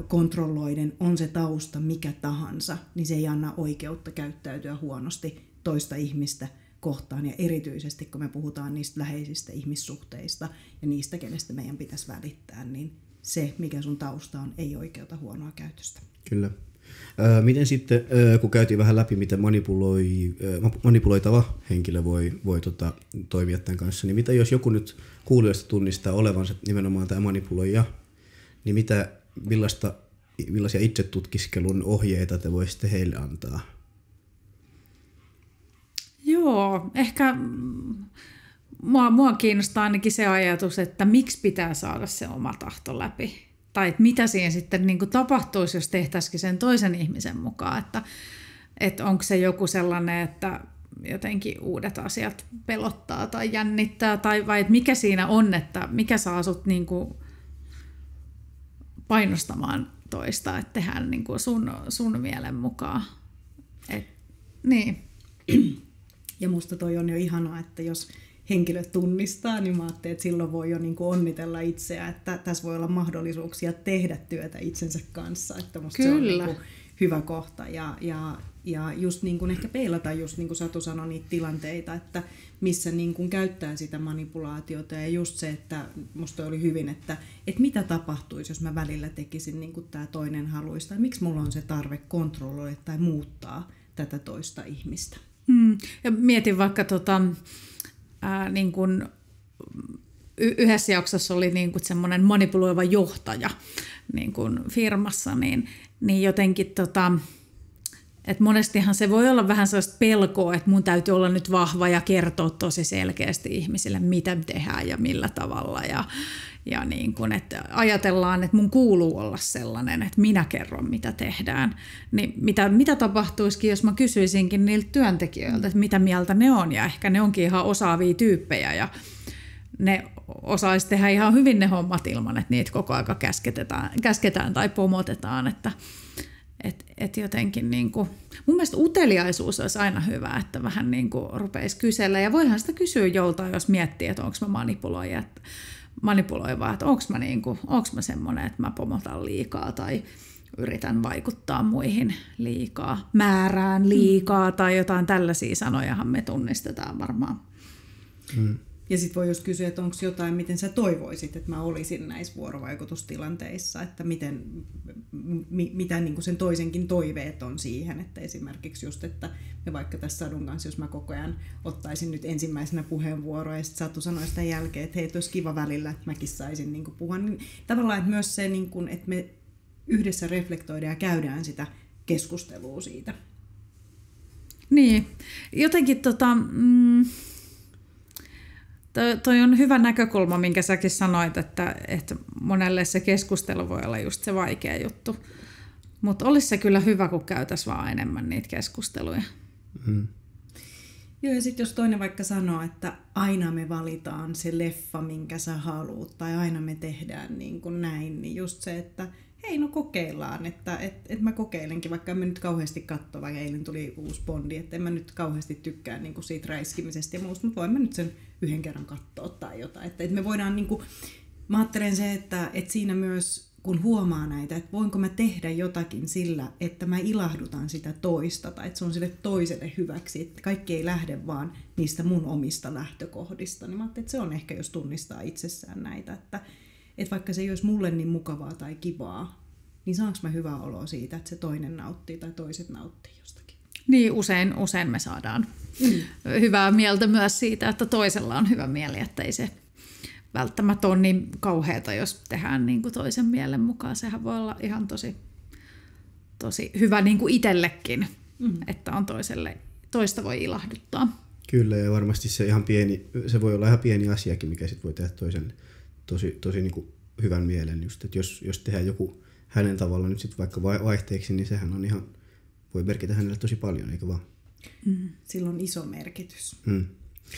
kontrolloiden, on se tausta mikä tahansa, niin se ei anna oikeutta käyttäytyä huonosti toista ihmistä kohtaan, ja erityisesti kun me puhutaan niistä läheisistä ihmissuhteista ja niistä, kenestä meidän pitäisi välittää, niin se, mikä sun tausta on, ei oikeuta huonoa käytöstä. Kyllä. Miten sitten, kun käytiin vähän läpi, miten manipuloitava henkilö voi toimia tämän kanssa, niin mitä jos joku nyt kuulijoista tunnistaa olevansa nimenomaan tämä manipuloija, niin millaisia itsetutkiskelun ohjeita te voisitte heille antaa? Joo, ehkä mua kiinnostaa ainakin se ajatus, että miksi pitää saada se oma tahto läpi. tai että mitä siinä sitten niin kuin tapahtuisi, jos tehtäisikin sen toisen ihmisen mukaan, että onko se joku sellainen, että jotenkin uudet asiat pelottaa tai jännittää, vai että mikä siinä on, että mikä saa sut niin kuin painostamaan toista, että tehdään niin kuin sun mielen mukaan. Niin. Ja musta toi on jo ihanaa, että jos henkilö tunnistaa, niin mä ajattelin, että silloin voi jo niin kuin onnitella itseä, että tässä voi olla mahdollisuuksia tehdä työtä itsensä kanssa. Että musta se on niin kuin hyvä kohta ja just niin kuin ehkä peilata, just niin kuin Satu sanoi, niitä tilanteita, että missä niin kuin käyttää sitä manipulaatiota ja just se, että musta oli hyvin, että mitä tapahtuisi, jos mä välillä tekisin niin kuin tämä toinen haluaisi, tai miksi mulla on se tarve kontrolloida tai muuttaa tätä toista ihmistä. Ja mietin vaikka niin kuin yhdessä jaksossa oli niin kuin semmoinen manipuloiva johtaja niin kuin firmassa, niin jotenkin että monestihan se voi olla vähän sellaista pelkoa, että mun täytyy olla nyt vahva ja kertoa tosi selkeästi ihmisille, mitä tehdään ja millä tavalla. Ja niin kuin, että ajatellaan, että mun kuuluu olla sellainen, että minä kerron, mitä tehdään. Niin mitä tapahtuisikin, jos mä kysyisinkin niiltä työntekijöiltä, että mitä mieltä ne on. Ja ehkä ne onkin ihan osaavia tyyppejä ja ne osaisi tehdä ihan hyvin ne hommat ilman, että niitä koko aika käsketään tai pomotetaan. Että jotenkin niin kuin, mun mielestä uteliaisuus olisi aina hyvä, että vähän niin kuin rupeisi kysellä. Ja voihan sitä kysyä joltain, jos miettii, että onko mä manipuloiva, että onko mä semmoinen, että mä pomotan liikaa tai yritän vaikuttaa muihin liikaa, määrään liikaa tai jotain tällaisia sanojahan me tunnistetaan varmaan. Ja sitten voi just kysyä, että onko jotain, miten sä toivoisit, että mä olisin näissä vuorovaikutustilanteissa, että mitä niin kuin sen toisenkin toiveet on siihen, että esimerkiksi just, että me vaikka tässä Sadun kanssa, jos mä koko ajan ottaisin nyt ensimmäisenä puheenvuoroa ja sitten Satu sanoi sitä jälkeen, että hei, olisi kiva välillä, että mäkin saisin niin kuin puhua, niin tavallaan, että myös se, niin kuin, että me yhdessä reflektoidaan ja käydään sitä keskustelua siitä. Niin, jotenkin toi on hyvä näkökulma, minkä säkin sanoit, että monelle se keskustelu voi olla just se vaikea juttu. Mutta olisi se kyllä hyvä, kun käytäisiin vaan enemmän niitä keskusteluja. Joo, ja sitten jos toinen vaikka sanoo, että aina me valitaan se leffa, minkä sä haluut, tai aina me tehdään niin kuin näin, niin just se, että hei, no kokeillaan, että mä kokeilenkin, vaikka en mä nyt kauheasti katso, vaikka eilen tuli uusi Bondi, että en mä nyt kauheasti tykkää niin kuin siitä räiskimisestä ja muusta, mutta voin mä nyt sen yhden kerran katsoa tai jotain. Että me voidaan, niin kuin, mä ajattelen se, että siinä myös kun huomaa näitä, että voinko mä tehdä jotakin sillä, että mä ilahdutan sitä toista, tai että se on sille toiselle hyväksi, että kaikki ei lähde vaan niistä mun omista lähtökohdista, niin mä ajattelen, että se on ehkä, jos tunnistaa itsessään näitä, että vaikka se ei olisi mulle niin mukavaa tai kivaa, niin saanko mä hyvää oloa siitä, että se toinen nauttii tai toiset nauttii jostakin. Niin, usein me saadaan hyvää mieltä myös siitä, että toisella on hyvä mieli, että ei se välttämättä ole niin kauheata, jos tehdään niin kuin toisen mielen mukaan. Sehän voi olla ihan tosi hyvä niin kuin itsellekin, että on toista voi ilahduttaa. Kyllä, ja varmasti se voi olla ihan pieni asiakin, mikä sit voi tehdä toisen tosi niin kuin hyvän mielen. Just, että jos tehdään joku hänen tavallaan nyt sit vaikka vaihteeksi, niin sehän on ihan, voi merkitä hänelle tosi paljon, eikö vaan? Sillä on iso merkitys.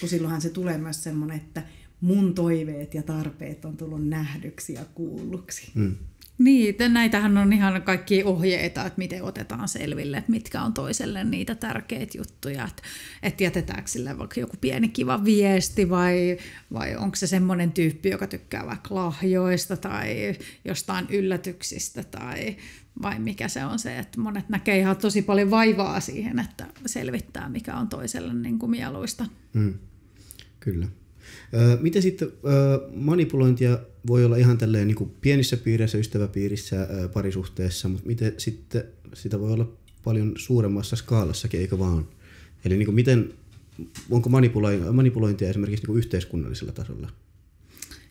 Kun silloinhan se tulee myös semmoinen, että mun toiveet ja tarpeet on tullut nähdyksi ja kuulluksi. Niin, näitähän on ihan kaikki ohjeita, että miten otetaan selville, että mitkä on toiselle niitä tärkeitä juttuja. Että jätetäänkö sille vaikka joku pieni kiva viesti vai onko se semmoinen tyyppi, joka tykkää vaikka lahjoista tai jostain yllätyksistä vai mikä se on se, että monet näkee ihan tosi paljon vaivaa siihen, että selvittää mikä on toiselle niin kuin mieluista. Kyllä. Miten sitten manipulointia voi olla ihan tälleen niin kuin pienissä piireissä, ystäväpiirissä, parisuhteessa, mutta miten sitten sitä voi olla paljon suuremmassa skaalassakin, eikö vaan? Eli niin kuin onko manipulointia esimerkiksi niin kuin yhteiskunnallisella tasolla?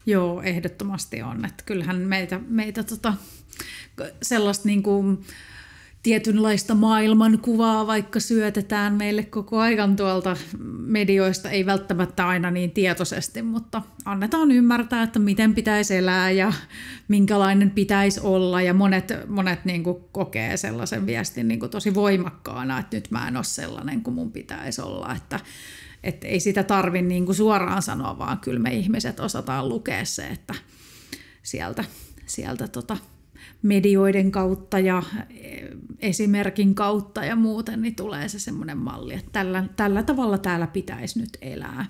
Joo, ehdottomasti on. Että kyllähän meitä sellaista niin kuin tietynlaista maailmankuvaa vaikka syötetään meille koko ajan tuolta medioista, ei välttämättä aina niin tietoisesti, mutta annetaan ymmärtää, että miten pitäisi elää ja minkälainen pitäisi olla, ja monet niin kuin kokee sellaisen viestin niin kuin tosi voimakkaana, että nyt mä en ole sellainen kuin mun pitäisi olla, että ei sitä tarvitse niin kuin suoraan sanoa, vaan kyllä me ihmiset osataan lukea se, että sieltä medioiden kautta ja esimerkin kautta ja muuten niin tulee se semmoinen malli, että tällä tavalla täällä pitäisi nyt elää.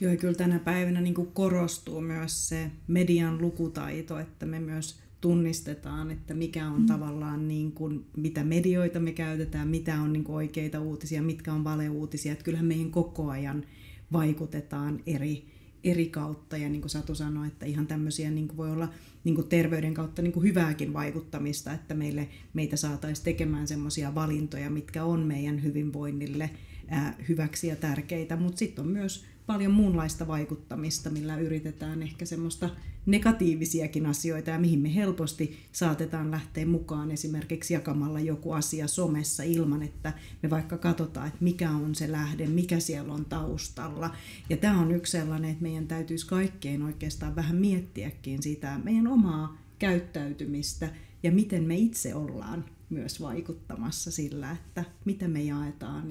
Joo, ja kyllä tänä päivänä niin kuin korostuu myös se median lukutaito, että me myös tunnistetaan, että mikä on tavallaan, niin kuin, mitä medioita me käytetään, mitä on niin kuin oikeita uutisia, mitkä on valeuutisia. Että kyllähän meihin koko ajan vaikutetaan eri kautta, ja niin kuin Satu sanoi, että ihan tämmöisiä niin kuin voi olla niin kuin terveyden kautta niin kuin hyvääkin vaikuttamista, että meitä saataisiin tekemään semmoisia valintoja, mitkä on meidän hyvinvoinnille hyväksi ja tärkeitä, mutta sitten on myös paljon muunlaista vaikuttamista, millä yritetään ehkä semmoista negatiivisiakin asioita, ja mihin me helposti saatetaan lähteä mukaan esimerkiksi jakamalla joku asia somessa ilman, että me vaikka katsotaan, että mikä on se lähde, mikä siellä on taustalla. Ja tämä on yksi sellainen, että meidän täytyisi kaikkien oikeastaan vähän miettiäkin sitä meidän omaa käyttäytymistä ja miten me itse ollaan myös vaikuttamassa sillä, että mitä me jaetaan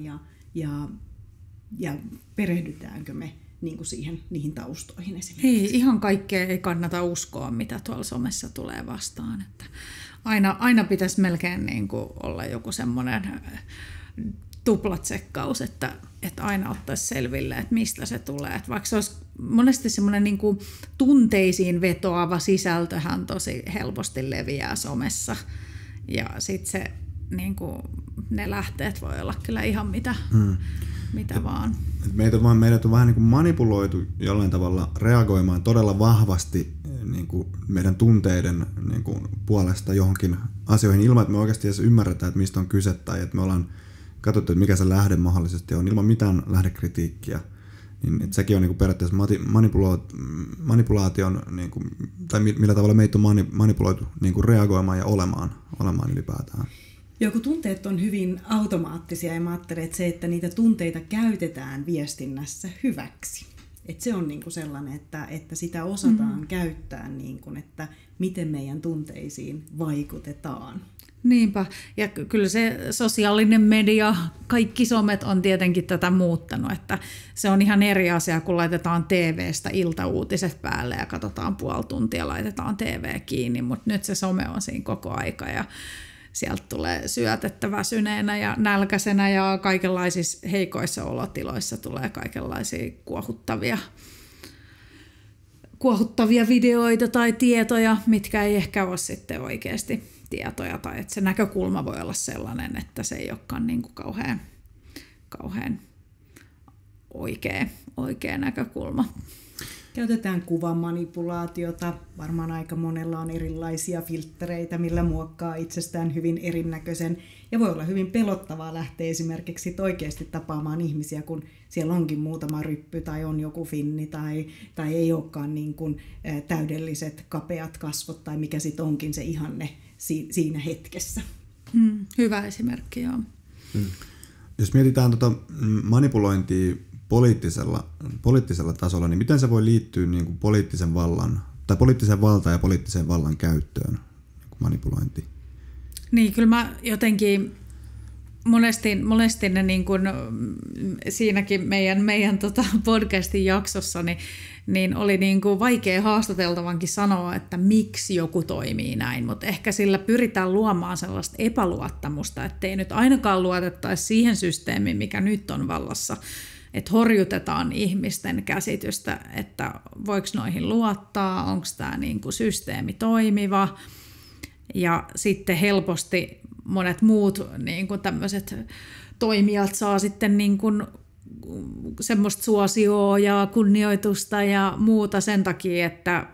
ja perehdytäänkö me niin kuin niihin taustoihin esimerkiksi. Ei, ihan kaikkea ei kannata uskoa, mitä tuolla somessa tulee vastaan. Että aina pitäisi melkein niin kuin olla joku semmoinen tuplatsekkaus, että aina ottaisi selville, että mistä se tulee. Että vaikka se olisi monesti semmoinen niin kuin tunteisiin vetoava sisältöhän tosi helposti leviää somessa. Ja sitten se, niin kuin, ne lähteet voi olla kyllä ihan mitä vaan. Meidät on vähän niin kuin manipuloitu jollain tavalla reagoimaan todella vahvasti niin kuin meidän tunteiden niin kuin puolesta johonkin asioihin ilman, että me oikeasti edes ymmärretään, että mistä on kyse, tai että me ollaan katsottu, että mikä se lähde mahdollisesti on ilman mitään lähdekritiikkiä. Niin, että sekin on niin kuin periaatteessa manipulaation, niin kuin, tai millä tavalla meitä on manipuloitu niin kuin reagoimaan ja olemaan ylipäätään. Joku tunteet on hyvin automaattisia, ja mä ajattelen, että se, että niitä tunteita käytetään viestinnässä hyväksi. Että se on niinku sellainen, että sitä osataan käyttää, niinku, että miten meidän tunteisiin vaikutetaan. Niinpä, ja kyllä se sosiaalinen media, kaikki somet on tietenkin tätä muuttanut, että se on ihan eri asia, kun laitetaan TV:stä iltauutiset päälle ja katsotaan puoli tuntia, laitetaan TV kiinni, mutta nyt se some on siinä koko aika, ja sieltä tulee syötettä väsyneenä ja nälkäisenä, ja kaikenlaisissa heikoissa olotiloissa tulee kaikenlaisia kuohuttavia videoita tai tietoja, mitkä ei ehkä ole sitten oikeasti tietoja, tai että se näkökulma voi olla sellainen, että se ei olekaan niin kuin kauhean oikea näkökulma. Käytetään kuvamanipulaatiota. Varmaan aika monella on erilaisia filtreitä, millä muokkaa itsestään hyvin erinäköisen. Ja voi olla hyvin pelottavaa lähteä esimerkiksi oikeasti tapaamaan ihmisiä, kun siellä onkin muutama ryppy tai on joku finni tai ei olekaan niin kuin täydelliset kapeat kasvot tai mikä sitten onkin se ihanne siinä hetkessä. Hyvä esimerkki, joo. Jos mietitään manipulointia poliittisella tasolla, niin miten se voi liittyä niin kuin poliittisen vallan ja poliittisen vallan käyttöön, niin kuin manipulointi? Niin, kyllä mä jotenkin monesti ne niin kuin siinäkin meidän podcastin jaksossa niin oli niin kuin vaikea haastateltavankin sanoa, että miksi joku toimii näin, mutta ehkä sillä pyritään luomaan sellaista epäluottamusta, ettei nyt ainakaan luotettaisi siihen systeemiin, mikä nyt on vallassa, että horjutetaan ihmisten käsitystä, että voiko noihin luottaa, onko tämä niin kuin systeemi toimiva. Ja sitten helposti monet muut niin kuin tämmöiset toimijat saa sitten niin kuin semmoista suosioa ja kunnioitusta ja muuta sen takia, että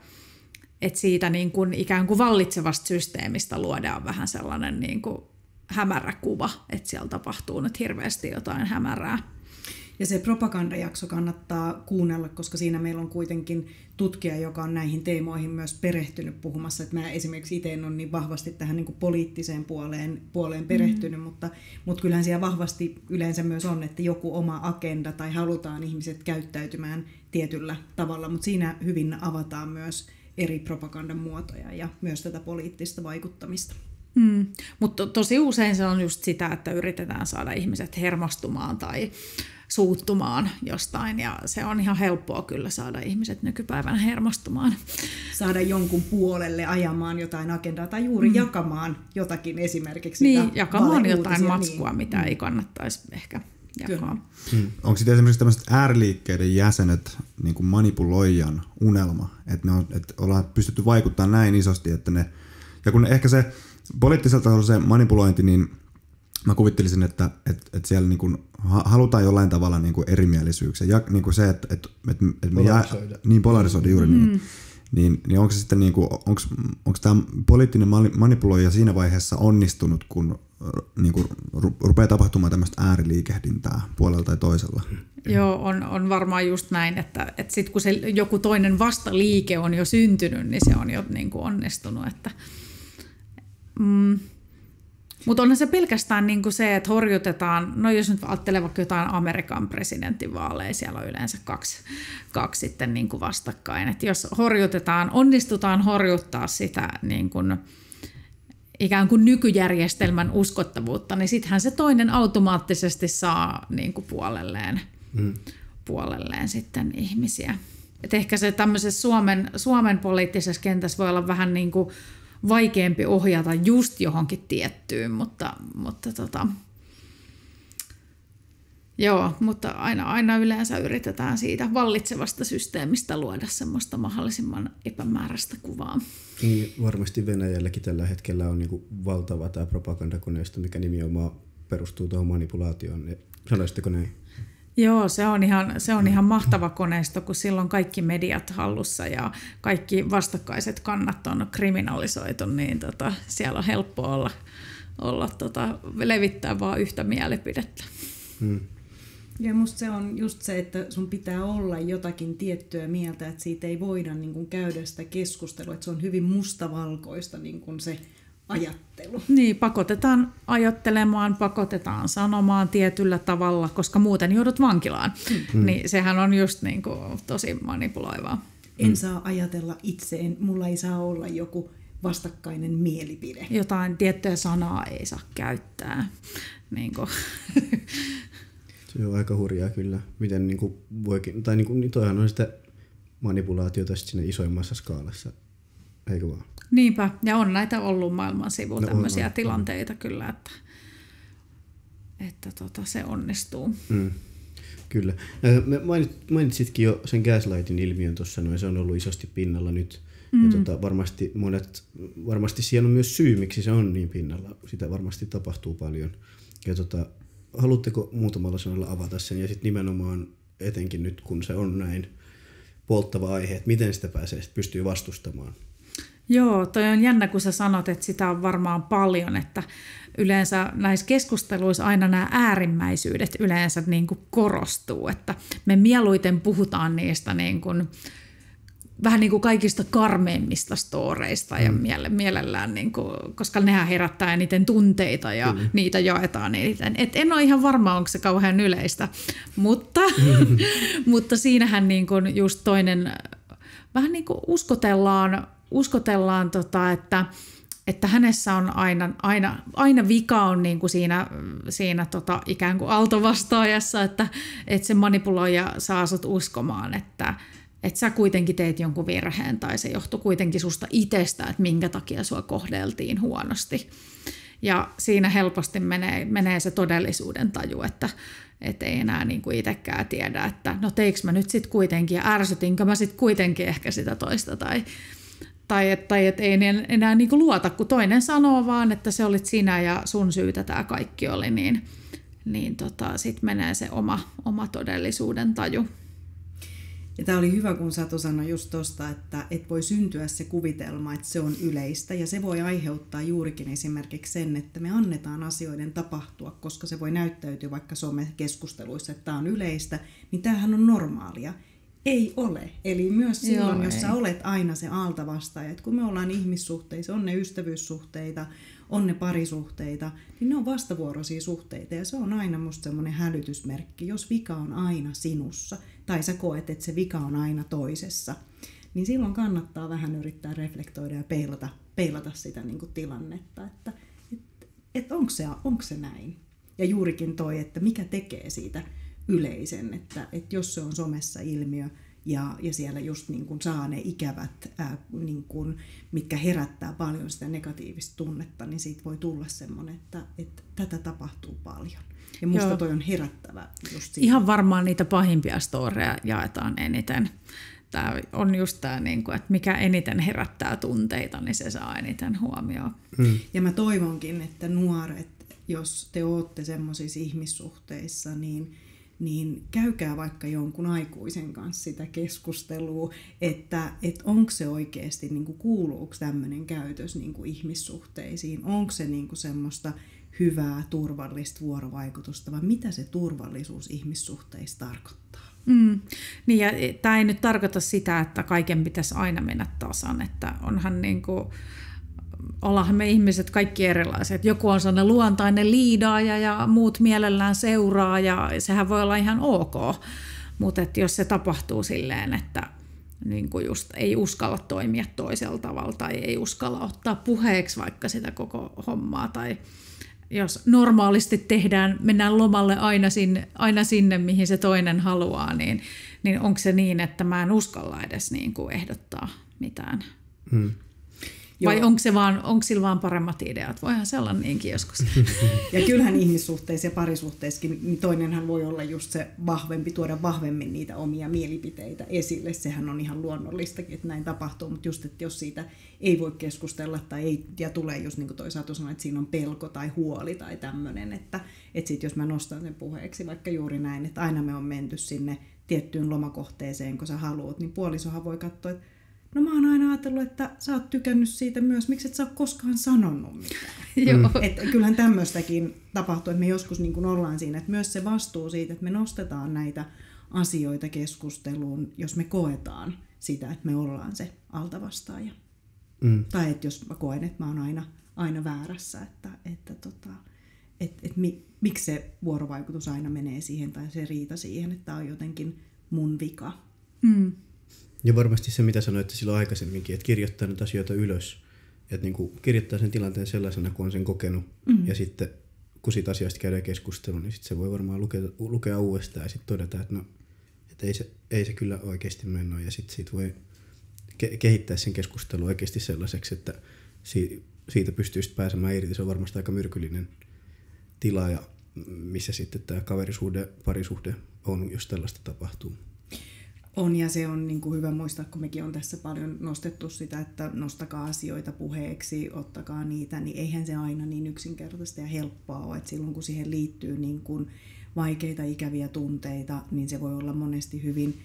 siitä niin kuin ikään kuin vallitsevasta systeemistä luodaan vähän sellainen niin kuin hämärä kuva, että siellä tapahtuu nyt hirveästi jotain hämärää. Ja se propagandajakso kannattaa kuunnella, koska siinä meillä on kuitenkin tutkija, joka on näihin teemoihin myös perehtynyt puhumassa. Että mä esimerkiksi itse en ole niin vahvasti tähän niin kuin poliittiseen puoleen perehtynyt, mutta kyllähän siellä vahvasti yleensä myös on, että joku oma agenda tai halutaan ihmiset käyttäytymään tietyllä tavalla, mutta siinä hyvin avataan myös eri propagandan muotoja ja myös tätä poliittista vaikuttamista. Mutta tosi usein se on just sitä, että yritetään saada ihmiset hermostumaan tai suuttumaan jostain, ja se on ihan helppoa kyllä saada ihmiset nykypäivänä hermostumaan. Saada jonkun puolelle ajamaan jotain agendaa tai juuri jakamaan jotakin esimerkiksi. Niin, jakamaan jotain matskua, mitä ei kannattaisi ehkä jakaa. Onko sitten esimerkiksi tämmöiset ääriliikkeiden jäsenet niin kuin manipuloijan unelma, että ollaan pystytty vaikuttamaan näin isosti, että ne, ja kun ehkä se poliittisella tasolla se manipulointi, niin mä kuvittelisin, että siellä niin kuin halutaan jollain tavalla niin kuin erimielisyyksiä. Ja niin kuin se, että me polarisoida juuri niin onko se sitten niin kuin, onko tämä poliittinen manipuloija siinä vaiheessa onnistunut, kun niin kuin rupeaa tapahtumaan tämmöistä ääriliikehdintää puolella tai toisella? Joo, on varmaan just näin, että sitten kun se joku toinen vastaliike on jo syntynyt, niin se on jo niin kuin onnistunut, että mutta onhan se pelkästään niin kuin se, että horjutetaan, no jos nyt ajattelee vaikka jotain Amerikan presidentinvaaleja, siellä on yleensä kaksi sitten niin kuin vastakkain. Että jos onnistutaan horjuttaa sitä niin kuin ikään kuin nykyjärjestelmän uskottavuutta, niin sittenhän se toinen automaattisesti saa niin kuin puolelleen sitten ihmisiä. Et ehkä se tämmöisessä Suomen poliittisessa kentässä voi olla vähän niin kuin vaikeampi ohjata just johonkin tiettyyn, mutta aina yleensä yritetään siitä vallitsevasta systeemistä luoda semmoista mahdollisimman epämääräistä kuvaa. Niin, varmasti Venäjälläkin tällä hetkellä on niin kuin valtava tämä propagandakoneisto, mikä nimenomaan perustuu tuohon manipulaatioon. Sanoisitteko näin? Joo, se on ihan mahtava koneisto, kun silloin kaikki mediat hallussa ja kaikki vastakkaiset kannat on kriminalisoitu, niin siellä on helppo olla levittää vaan yhtä mielipidettä. Ja musta se on just se, että sun pitää olla jotakin tiettyä mieltä, että siitä ei voida niin kuin käydä sitä keskustelua, että se on hyvin mustavalkoista niin kuin se ajattelu. Niin, pakotetaan ajattelemaan, pakotetaan sanomaan tietyllä tavalla, koska muuten joudut vankilaan. Niin sehän on just niin kuin tosi manipuloivaa. En saa ajatella itse, mulla ei saa olla joku vastakkainen mielipide. Jotain tiettyä sanaa ei saa käyttää. Niin kuin. Se on aika hurjaa kyllä. Miten niin kuin voikin, tai niin toihan on sitä manipulaatiota siinä isoimmassa skaalassa, eikö vaan? Niinpä, ja on näitä ollut maailman sivuun tämmöisiä tilanteita kyllä, että se onnistuu. Kyllä. Mainitsitkin jo sen gaslightin ilmiön tuossa, se on ollut isosti pinnalla nyt. Ja varmasti siellä on myös syy, miksi se on niin pinnalla. Sitä varmasti tapahtuu paljon. Ja haluatteko muutamalla sanalla avata sen, ja sitten nimenomaan etenkin nyt, kun se on näin polttava aihe, että miten sitä pystyy vastustamaan? Joo, toi on jännä, kun sä sanot, että sitä on varmaan paljon, että yleensä näissä keskusteluissa aina nämä äärimmäisyydet yleensä niin kuin korostuu, että me mieluiten puhutaan niistä niin kuin, vähän niin kuin kaikista karmeimmista storeista ja mielellään, niin kuin, koska nehän herättää eniten tunteita ja niitä jaetaan eniten. Et en ole ihan varma, onko se kauhean yleistä, mutta siinähän niin kuin just toinen, vähän niin kuin uskotellaan että hänessä on aina vika on niin kuin siinä ikään kuin aaltovastaajassa, että se manipuloija saa sut uskomaan, että sä kuitenkin teet jonkun virheen tai se johtui kuitenkin susta itsestä, että minkä takia sua kohdeltiin huonosti. Ja siinä helposti menee se todellisuuden taju, että ei enää niin kuin itsekään tiedä, että no teikö mä nyt sitten kuitenkin ja ärsytinkö mä sitten kuitenkin ehkä sitä toista tai että ei enää niin kuin luota, kun toinen sanoo vaan, että se olit sinä ja sun syytä tämä kaikki oli, niin sitten menee se oma todellisuuden taju. Ja tämä oli hyvä, kun Satu sanoi just tuosta, että voi syntyä se kuvitelma, että se on yleistä. Ja se voi aiheuttaa juurikin esimerkiksi sen, että me annetaan asioiden tapahtua, koska se voi näyttäytyä vaikka somekeskusteluissa, että tämä on yleistä, niin tämähän on normaalia. Ei ole. Eli myös silloin, jos sä olet aina se altavastaaja, että kun me ollaan ihmissuhteissa, on ne ystävyyssuhteita, on ne parisuhteita, niin ne on vastavuoroisia suhteita ja se on aina musta semmoinen hälytysmerkki. Jos vika on aina sinussa tai sä koet, että se vika on aina toisessa, niin silloin kannattaa vähän yrittää reflektoida ja peilata sitä niin kuin tilannetta, että onko se näin. Ja juurikin toi, että mikä tekee siitä yleisen, että jos se on somessa ilmiö ja siellä just niin kuin saa ne ikävät, niin kuin, mitkä herättää paljon sitä negatiivista tunnetta, niin siitä voi tulla semmoinen, että tätä tapahtuu paljon. Ja musta toi on herättävä just siinä. Ihan varmaan niitä pahimpia storeja jaetaan eniten. Tämä on just tämä, että mikä eniten herättää tunteita, niin se saa eniten huomioon. Ja mä toivonkin, että nuoret, jos te ootte semmoisissa ihmissuhteissa, niin käykää vaikka jonkun aikuisen kanssa sitä keskustelua, että onko se oikeasti, niin kuin, kuuluuko tämmöinen käytös niin kuin ihmissuhteisiin, onko se niin kuin semmoista hyvää, turvallista vuorovaikutusta, vai mitä se turvallisuus ihmissuhteissa tarkoittaa. Niin ja tämä ei nyt tarkoita sitä, että kaiken pitäisi aina mennä tasan, että onhan niin kuin, ollaanhan me ihmiset kaikki erilaiset. Joku on sellainen luontainen liidaaja ja muut mielellään seuraa ja sehän voi olla ihan ok, mutta jos se tapahtuu silleen, että niin kuin just ei uskalla toimia toisella tavalla tai ei uskalla ottaa puheeksi vaikka sitä koko hommaa tai jos normaalisti mennään lomalle aina sinne, mihin se toinen haluaa, niin onko se niin, että mä en uskalla edes niin kuin ehdottaa mitään? Vai onko sillä vaan paremmat ideat? Voihan se olla niinkin joskus. Ja kyllähän ihmissuhteissa ja parisuhteissakin niin toinenhan voi olla just se vahvempi, tuoda vahvemmin niitä omia mielipiteitä esille. Sehän on ihan luonnollistakin, että näin tapahtuu, mutta just, että jos siitä ei voi keskustella tai ei, ja tulee just niin kuin toi Satu sanoi, että siinä on pelko tai huoli tai tämmöinen, että sit jos mä nostan sen puheeksi vaikka juuri näin, että aina me on menty sinne tiettyyn lomakohteeseen, kun sä haluat, niin puolisohan voi katsoa, että no mä oon aina ajatellut, että sä oot tykännyt siitä myös, miksi et sä oot koskaan sanonut mitään. Että kyllähän tämmöistäkin tapahtuu, että me joskus niin kuin ollaan siinä, että myös se vastuu siitä, että me nostetaan näitä asioita keskusteluun, jos me koetaan sitä, että me ollaan se altavastaaja. Tai että jos mä koen, että mä oon aina väärässä, miksi se vuorovaikutus aina menee siihen tai se riita siihen, että tää on jotenkin mun vika. Ja varmasti se, mitä sanoitte silloin aikaisemminkin, että kirjoittaa näitä asioita ylös. Että niin kuin kirjoittaa sen tilanteen sellaisena, kun on sen kokenut. Ja sitten, kun siitä asiasta käydään keskustelua, niin sitten se voi varmaan lukea uudestaan ja sitten todeta, että ei se kyllä oikeasti mennä. Ja sitten siitä voi kehittää sen keskustelun oikeasti sellaiseksi, että siitä pystyy sitten pääsemään irti. Se on varmasti aika myrkyllinen tila, ja missä sitten tämä kaverisuhde, parisuhde on, jos tällaista tapahtuu. On, ja se on niin kuin hyvä muistaa, kun mekin on tässä paljon nostettu sitä, että nostakaa asioita puheeksi, ottakaa niitä, niin eihän se aina niin yksinkertaista ja helppoa ole, että silloin kun siihen liittyy niin kuin vaikeita, ikäviä tunteita, niin se voi olla monesti hyvin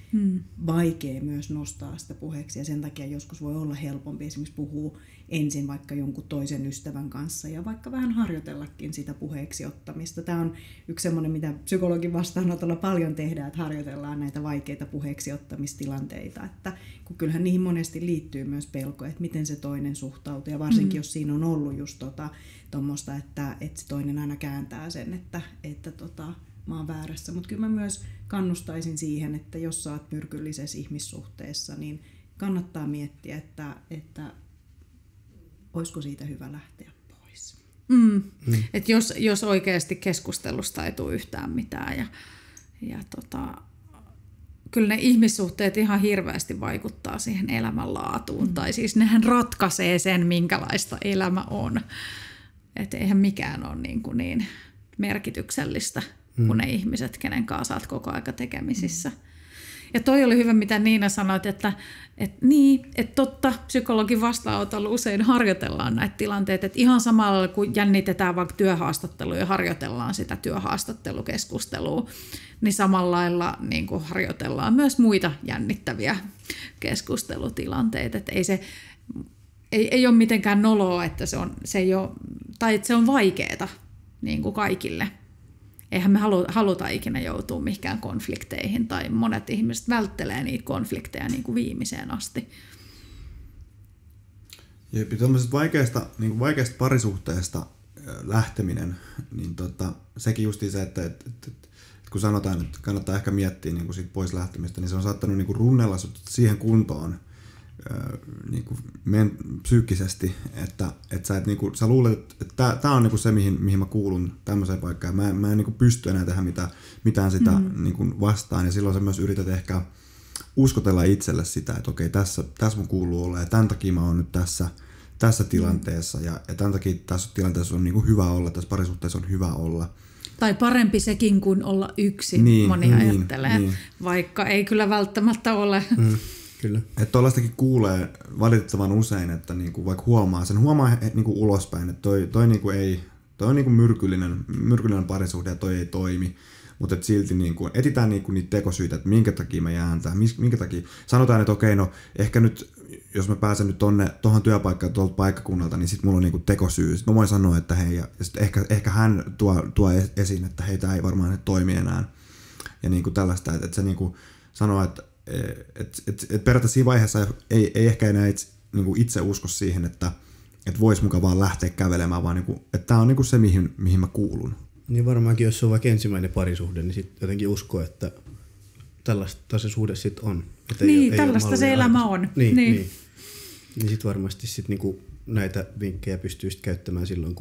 vaikea myös nostaa sitä puheeksi, ja sen takia joskus voi olla helpompi esimerkiksi puhua ensin vaikka jonkun toisen ystävän kanssa ja vaikka vähän harjoitellakin sitä puheeksi ottamista. Tämä on yksi semmoinen, mitä psykologin vastaanotolla paljon tehdään, että harjoitellaan näitä vaikeita puheeksi ottamistilanteita, että kun kyllähän niihin monesti liittyy myös pelko, että miten se toinen suhtautuu, ja varsinkin jos siinä on ollut just tuommoista, että se toinen aina kääntää sen, että mä oon väärässä, mutta kyllä mä myös kannustaisin siihen, että jos sä oot myrkyllisessä ihmissuhteessa, niin kannattaa miettiä, että olisiko siitä hyvä lähteä pois. Et jos oikeasti keskustelusta ei tule yhtään mitään ja kyllä ne ihmissuhteet ihan hirveästi vaikuttaa siihen elämänlaatuun, tai siis nehän ratkaisee sen, minkälaista elämä on. Et eihän mikään ole niin merkityksellistä kuin ne ihmiset, kenen kanssa olet koko aika tekemisissä. Ja toi oli hyvä, mitä Niina sanoit, että totta, psykologin vastaanotolla usein harjoitellaan näitä tilanteita, että ihan samalla kun jännitetään vaikka työhaastattelua ja harjoitellaan sitä työhaastattelukeskustelua, niin samalla lailla niin kuin harjoitellaan myös muita jännittäviä keskustelutilanteita, että ei ole mitenkään noloa, että se on vaikeaa niin kuin kaikille. Eihän me haluta ikinä joutua mihinkään konflikteihin, tai monet ihmiset välttelee niitä konflikteja niin kuin viimeiseen asti. Ja tuollaisesta vaikeasta parisuhteesta lähteminen, niin sekin justiin se, että kun sanotaan, että kannattaa ehkä miettiä niin kuin siitä pois lähtemistä, niin se on saattanut niin kuin runnella siihen kuntoon niin kuin psyykkisesti, että sä luulet, että tämä on niin kuin se, mihin mä kuulun tämmöiseen paikkaan. Mä en niin kuin pysty enää tehdä mitään sitä niin kuin vastaan, ja silloin sä myös yrität ehkä uskotella itselle sitä, että okei, tässä mun kuuluu olla, ja tämän takia mä oon nyt tässä tilanteessa, ja tämän takia tässä tilanteessa on niin kuin hyvä olla, tässä parisuhteessa on hyvä olla. Tai parempi sekin kuin olla yksin, moni ajattelee, vaikka ei kyllä välttämättä ole. Kyllä. Että tuollaistakin kuulee valitettavan usein, että niinku vaikka huomaa niinku ulospäin, että toi on niinku myrkyllinen parisuhde ja toi ei toimi, mutta silti niinku etsitään niinku niitä tekosyitä, että minkä takia mä jään tähän, minkä takia sanotaan, että okei, no ehkä nyt jos mä pääsen nyt tuohon työpaikkaan tuolta paikkakunnalta, niin sitten mulla on niinku tekosyy. Sitten mä voin sanoa, että hei, ja sitten ehkä hän tuo esiin, että hei, tää ei varmaan toimi enää. Ja niinku tällaista, että se niinku sanoo, että periaatteessa siinä vaiheessa ei ehkä enää itse usko siihen, että vois mukaan vaan lähteä kävelemään, vaan että tämä on niinku se, mihin mä kuulun. Niin varmaankin, jos se on vaikka ensimmäinen parisuhde, niin sitten jotenkin uskoo, että tällaista se suhde sitten on. Että niin, tällaista se elämä on. Niin sitten varmasti sit niinku näitä vinkkejä pystyy sit käyttämään silloin,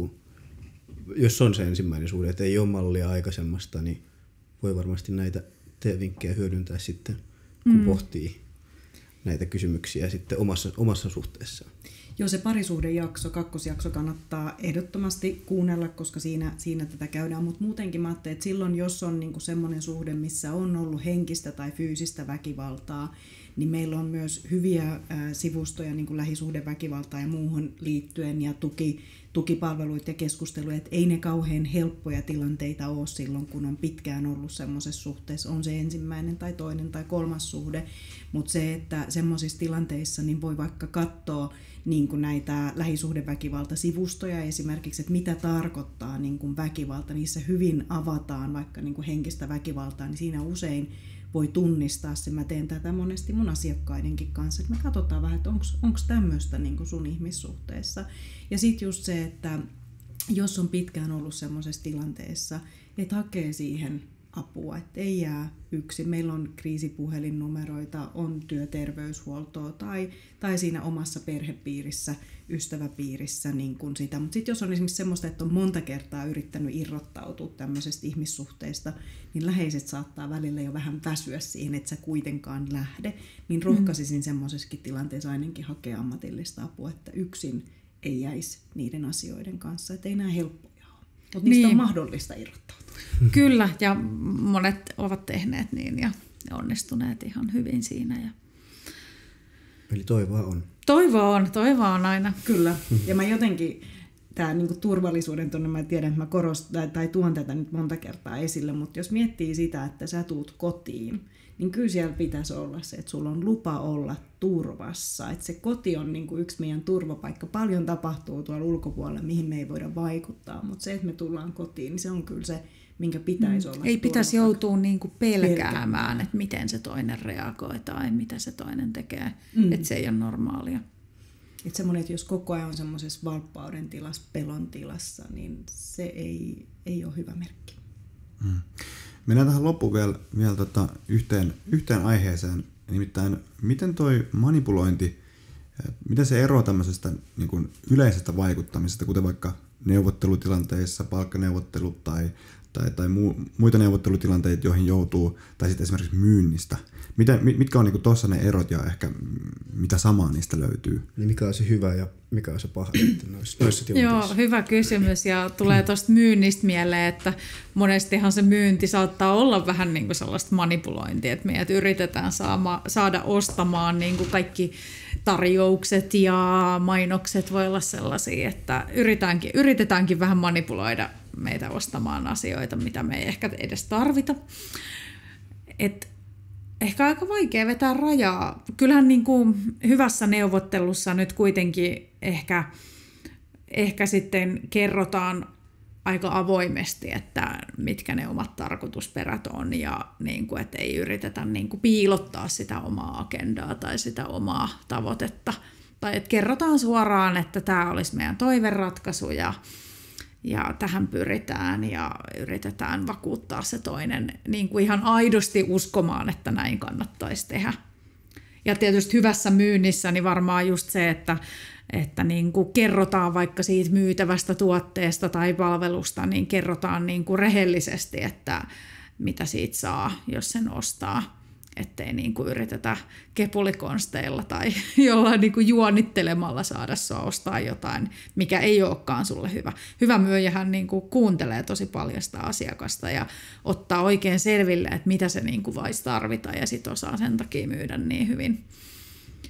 jos on se ensimmäinen suhde, että ei ole mallia aikaisemmasta, niin voi varmasti näitä vinkkejä hyödyntää sitten, kun pohtii näitä kysymyksiä sitten omassa suhteessaan. Joo, se parisuhdejakso, kakkosjakso kannattaa ehdottomasti kuunnella, koska siinä tätä käydään, mutta muutenkin mä ajattelin, että silloin jos on niinku semmoinen suhde, missä on ollut henkistä tai fyysistä väkivaltaa, niin meillä on myös hyviä sivustoja niin kuin lähisuhdeväkivaltaa ja muuhun liittyen ja tukipalveluita ja keskusteluja, että ei ne kauhean helppoja tilanteita ole silloin, kun on pitkään ollut semmoisessa suhteessa, on se ensimmäinen tai toinen tai kolmas suhde, mutta se, että semmoisissa tilanteissa niin voi vaikka katsoa niin kuin näitä lähisuhdeväkivaltasivustoja esimerkiksi, että mitä tarkoittaa niin kuin väkivalta, niissä hyvin avataan vaikka niin kuin henkistä väkivaltaa, niin siinä usein voi tunnistaa se. Mä teen tätä monesti mun asiakkaidenkin kanssa, että me katsotaan vähän, että onko tämmöistä niin kuin sun ihmissuhteessa. Ja sitten just se, että jos on pitkään ollut semmoisessa tilanteessa, että hakee siihen apua, että ei jää yksin. Meillä on kriisipuhelinnumeroita, on työterveyshuoltoa tai siinä omassa perhepiirissä, ystäväpiirissä niin kuin sitä. Mutta sitten jos on esimerkiksi semmoista, että on monta kertaa yrittänyt irrottautua tämmöisestä ihmissuhteista, niin läheiset saattaa välillä jo vähän väsyä siihen, että sä kuitenkaan lähde. Niin rohkaisisin semmoisessakin tilanteessa ainakin hakea ammatillista apua, että yksin ei jäisi niiden asioiden kanssa. Että ei nämä helppoja ole, mutta niistä on mahdollista irrottautua. Kyllä, ja monet ovat tehneet niin ja onnistuneet ihan hyvin siinä. Eli toivoa on. Toivoa on aina. Kyllä, ja mä jotenkin, tämä niinku turvallisuuden tunne, mä tiedän, että mä korostan tai tuon tätä nyt monta kertaa esille, mutta jos miettii sitä, että sä tuut kotiin, niin kyllä siellä pitäisi olla se, että sulla on lupa olla turvassa. Että se koti on niin kuin yksi meidän turvapaikka. Paljon tapahtuu tuolla ulkopuolella, mihin me ei voida vaikuttaa, mutta se, että me tullaan kotiin, niin se on kyllä se, minkä pitäisi olla. Ei pitäisi joutua niin kuin pelkäämään, että miten se toinen reagoi tai mitä se toinen tekee. Että se ei ole normaalia. Että semmoinen, että jos koko ajan on semmoisessa valppauden tilassa, pelon tilassa, niin se ei ole hyvä merkki. Mennään tähän loppuun vielä yhteen aiheeseen, nimittäin miten toi manipulointi, miten se eroaa tämmöisestä niin kuin yleisestä vaikuttamisesta, kuten vaikka neuvottelutilanteissa, palkkaneuvottelut tai muita neuvottelutilanteita, joihin joutuu, tai sitten esimerkiksi myynnistä. Mitkä on niin tuossa ne erot ja ehkä mitä samaa niistä löytyy? Niin mikä on se hyvä ja mikä on se paha noissa tilanteissa? Joo, hyvä kysymys ja tulee tuosta myynnistä mieleen, että monestihan se myynti saattaa olla vähän niin kuin sellaista manipulointia, että meidät yritetään saada ostamaan niin kuin kaikki tarjoukset ja mainokset voi olla sellaisia, että yritetäänkin vähän manipuloida meitä ostamaan asioita, mitä me ei ehkä edes tarvita. Ehkä aika vaikea vetää rajaa. Kyllähän niin kuin hyvässä neuvottelussa nyt kuitenkin ehkä sitten kerrotaan aika avoimesti, että mitkä ne omat tarkoitusperät on ja niin kuin, että ei yritetä niin kuin piilottaa sitä omaa agendaa tai sitä omaa tavoitetta. Tai että kerrotaan suoraan, että tämä olisi meidän toiveratkaisu ja tähän pyritään ja yritetään vakuuttaa se toinen niin kuin ihan aidosti uskomaan, että näin kannattaisi tehdä. Ja tietysti hyvässä myynnissä niin varmaan just se, että niin kuin kerrotaan vaikka siitä myytävästä tuotteesta tai palvelusta, niin kerrotaan niin kuin rehellisesti, että mitä siitä saa, jos sen ostaa. Ettei niin kuin yritetä kepulikonsteilla tai jollain niin kuin juonittelemalla saada sua ostaa jotain, mikä ei olekaan sulle hyvä. Hyvä myyjähän niin kuin kuuntelee tosi paljon sitä asiakasta ja ottaa oikein selville, että mitä se niin kuin voisi tarvita ja sit osaa sen takia myydä niin hyvin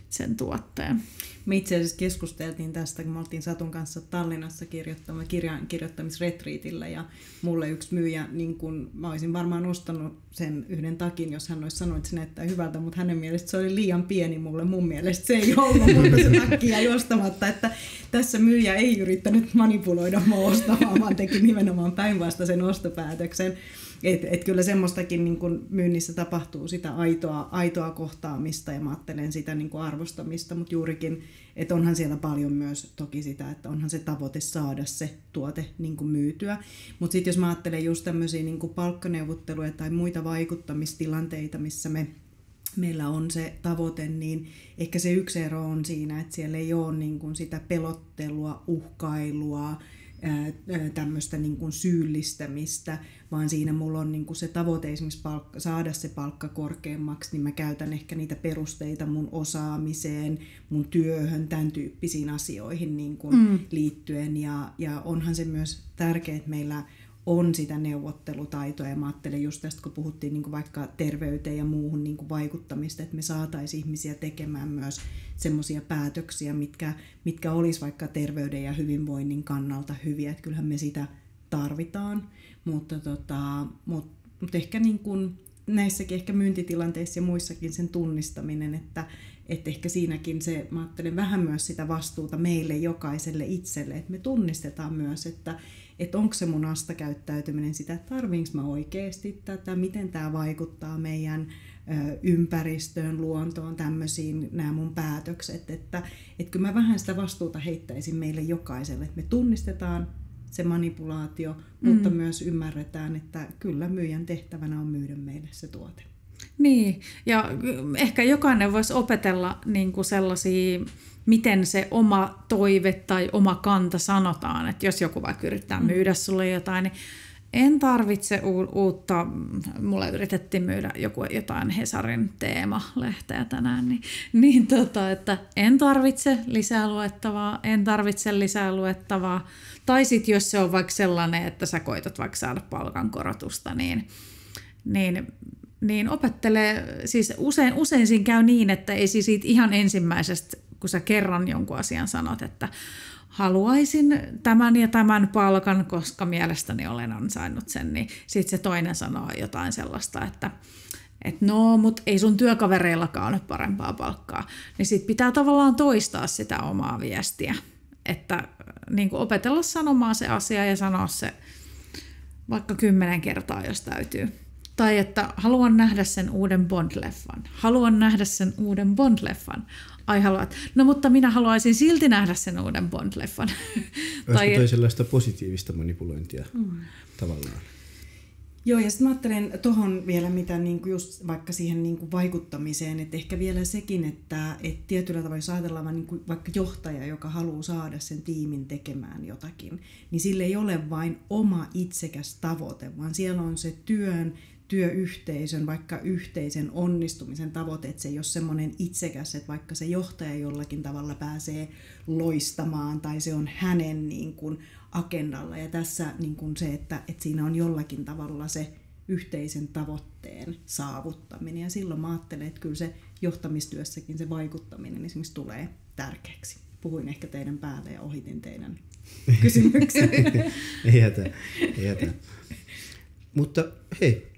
sen tuotteen. Me itse asiassa keskusteltiin tästä, kun me oltiin Satun kanssa Tallinnassa kirjan kirjoittamisretriitillä ja mulle yksi myyjä, niin kun mä olisin varmaan ostanut sen yhden takin, jos hän olisi sanonut, että se näyttää hyvältä, mutta hänen mielestä se oli liian pieni mulle, mun mielestä se ei ollut, mutta se takki jäi ostamatta, että tässä myyjä ei yrittänyt manipuloida mua ostamaan, vaan teki nimenomaan päinvastaisen ostopäätöksen. Et kyllä semmoistakin niin kun myynnissä tapahtuu sitä aitoa kohtaamista ja mä ajattelen sitä niin kun arvostamista, mutta juurikin, että onhan siellä paljon myös toki sitä, että onhan se tavoite saada se tuote niin kun myytyä. Mutta sitten jos mä ajattelen just tämmöisiä niin kun palkkaneuvotteluja tai muita vaikuttamistilanteita, missä meillä on se tavoite, niin ehkä se yksi ero on siinä, että siellä ei ole niin kun sitä pelottelua, uhkailua, tämmöistä niin kuin syyllistämistä, vaan siinä mulla on niin kuin se tavoite esimerkiksi saada se palkka korkeammaksi, niin mä käytän ehkä niitä perusteita mun osaamiseen, mun työhön, tämän tyyppisiin asioihin niin kuin liittyen. Ja onhan se myös tärkeää, että meillä on sitä neuvottelutaitoa, ja mä ajattelen just tästä, kun puhuttiin niin kuin vaikka terveyteen ja muuhun niin kuin vaikuttamista, että me saataisiin ihmisiä tekemään myös semmoisia päätöksiä, mitkä olisi vaikka terveyden ja hyvinvoinnin kannalta hyviä, että kyllähän me sitä tarvitaan, mutta ehkä niin kuin näissäkin ehkä myyntitilanteissa ja muissakin sen tunnistaminen, että ehkä siinäkin se, mä ajattelen vähän myös sitä vastuuta meille jokaiselle itselle, että me tunnistetaan myös, että onko se mun astakäyttäytyminen sitä, että tarviinko mä oikeasti tätä, miten tämä vaikuttaa meidän ympäristöön, luontoon, tämmöisiin nämä mun päätökset, että kyllä mä vähän sitä vastuuta heittäisin meille jokaiselle, että me tunnistetaan se manipulaatio, mutta myös ymmärretään, että kyllä myyjän tehtävänä on myydä meille se tuote. Niin, ja ehkä jokainen voisi opetella niin kuin sellaisia, miten se oma toive tai oma kanta sanotaan, että jos joku vaikka yrittää myydä sulle jotain, niin en tarvitse uutta, mulle yritettiin myydä jotain Hesarin teemalehteä tänään, että en tarvitse lisää luettavaa, tai sitten jos se on vaikka sellainen, että sä koitat vaikka saada palkankorotusta, niin opettelee, siis usein siinä käy niin, että ei siis ihan ensimmäisestä, kun sä kerran jonkun asian sanot, että haluaisin tämän ja tämän palkan, koska mielestäni olen ansainnut sen, niin sitten se toinen sanoo jotain sellaista, että no, mutta ei sun työkavereillakaan ole parempaa palkkaa. Niin sitten pitää tavallaan toistaa sitä omaa viestiä, että niin kuin opetella sanomaan se asia ja sanoa se vaikka 10 kertaa, jos täytyy. Tai että haluan nähdä sen uuden Bond-leffan. Ai haluat. No mutta minä haluaisin silti nähdä sen uuden Bond-leffan. Olisiko toi sellaista positiivista manipulointia tavallaan? Joo, ja sitten mä ajattelen tuohon vielä, mitä niinku just vaikka siihen niinku vaikuttamiseen, että ehkä vielä sekin, että tietyllä tavalla jos ajatellaan niinku vaikka johtaja, joka haluaa saada sen tiimin tekemään jotakin, niin sille ei ole vain oma itsekäs tavoite, vaan siellä on se työyhteisön, vaikka yhteisen onnistumisen tavoite, että se ei ole semmoinen itsekäs, että vaikka se johtaja jollakin tavalla pääsee loistamaan tai se on hänen niin kuin agendalla. Ja tässä niin kuin se, että siinä on jollakin tavalla se yhteisen tavoitteen saavuttaminen. Ja silloin mä ajattelen, että kyllä se johtamistyössäkin se vaikuttaminen esimerkiksi tulee tärkeäksi. Puhuin ehkä teidän päälle ja ohitin teidän kysymyksen. Ei hätää. Mutta hei,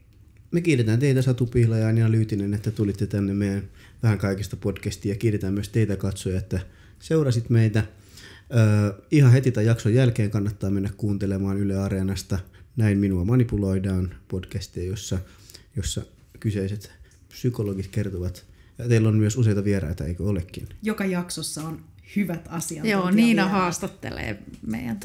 me kiitetään teitä Satu Pihla ja Nina Lyytinen, että tulitte tänne meidän Vähän kaikista podcastiin ja kiitetään myös teitä katsoja, että seurasit meitä. Ihan heti tämän jakson jälkeen kannattaa mennä kuuntelemaan Yle Areenasta Näin minua manipuloidaan podcastia, jossa kyseiset psykologit kertovat. Ja teillä on myös useita vieraita, eikö olekin? Joka jaksossa on hyvät asiantuntijat. Joo, Niina haastattelee meidän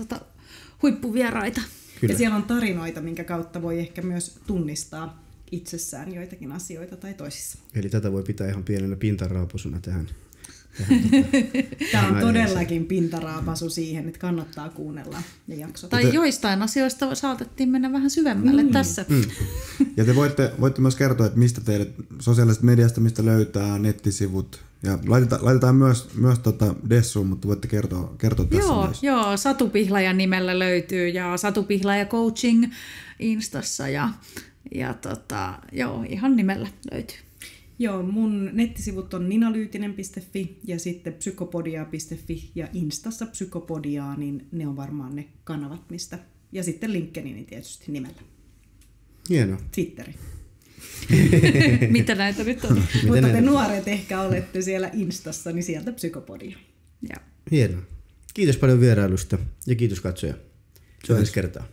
huippuvieraita. Kyllä. Ja siellä on tarinoita, minkä kautta voi ehkä myös tunnistaa itsessään joitakin asioita tai toisissa. Eli tätä voi pitää ihan pienenä pintaraapusuna tähän. Tämä on todellakin pintaraapasu siihen, että kannattaa kuunnella ne jaksot. Tai joistain asioista saatettiin mennä vähän syvemmälle tässä. Ja te voitte myös kertoa, että mistä teidät sosiaalisesta mediasta, mistä löytää nettisivut. Ja laitetaan myös Dessuun, mutta voitte kertoa tässä myös. Joo, Satu Pihlajan nimellä löytyy ja Satu Pihlaja Coaching Instassa ja ihan nimellä löytyy. Joo, mun nettisivut on ninalyytinen.fi ja sitten psykopodia.fi ja Instassa psykopodia, niin ne on varmaan ne kanavat, mistä. Ja sitten LinkedIn tietysti nimellä. Hienoa. Twitteri. Mitä näitä nyt on? Mutta te nuoret ehkä olette siellä Instassa, niin sieltä psykopodia. Ja. Hienoa. Kiitos paljon vierailusta ja kiitos katsoja. Se on ensi kertaa.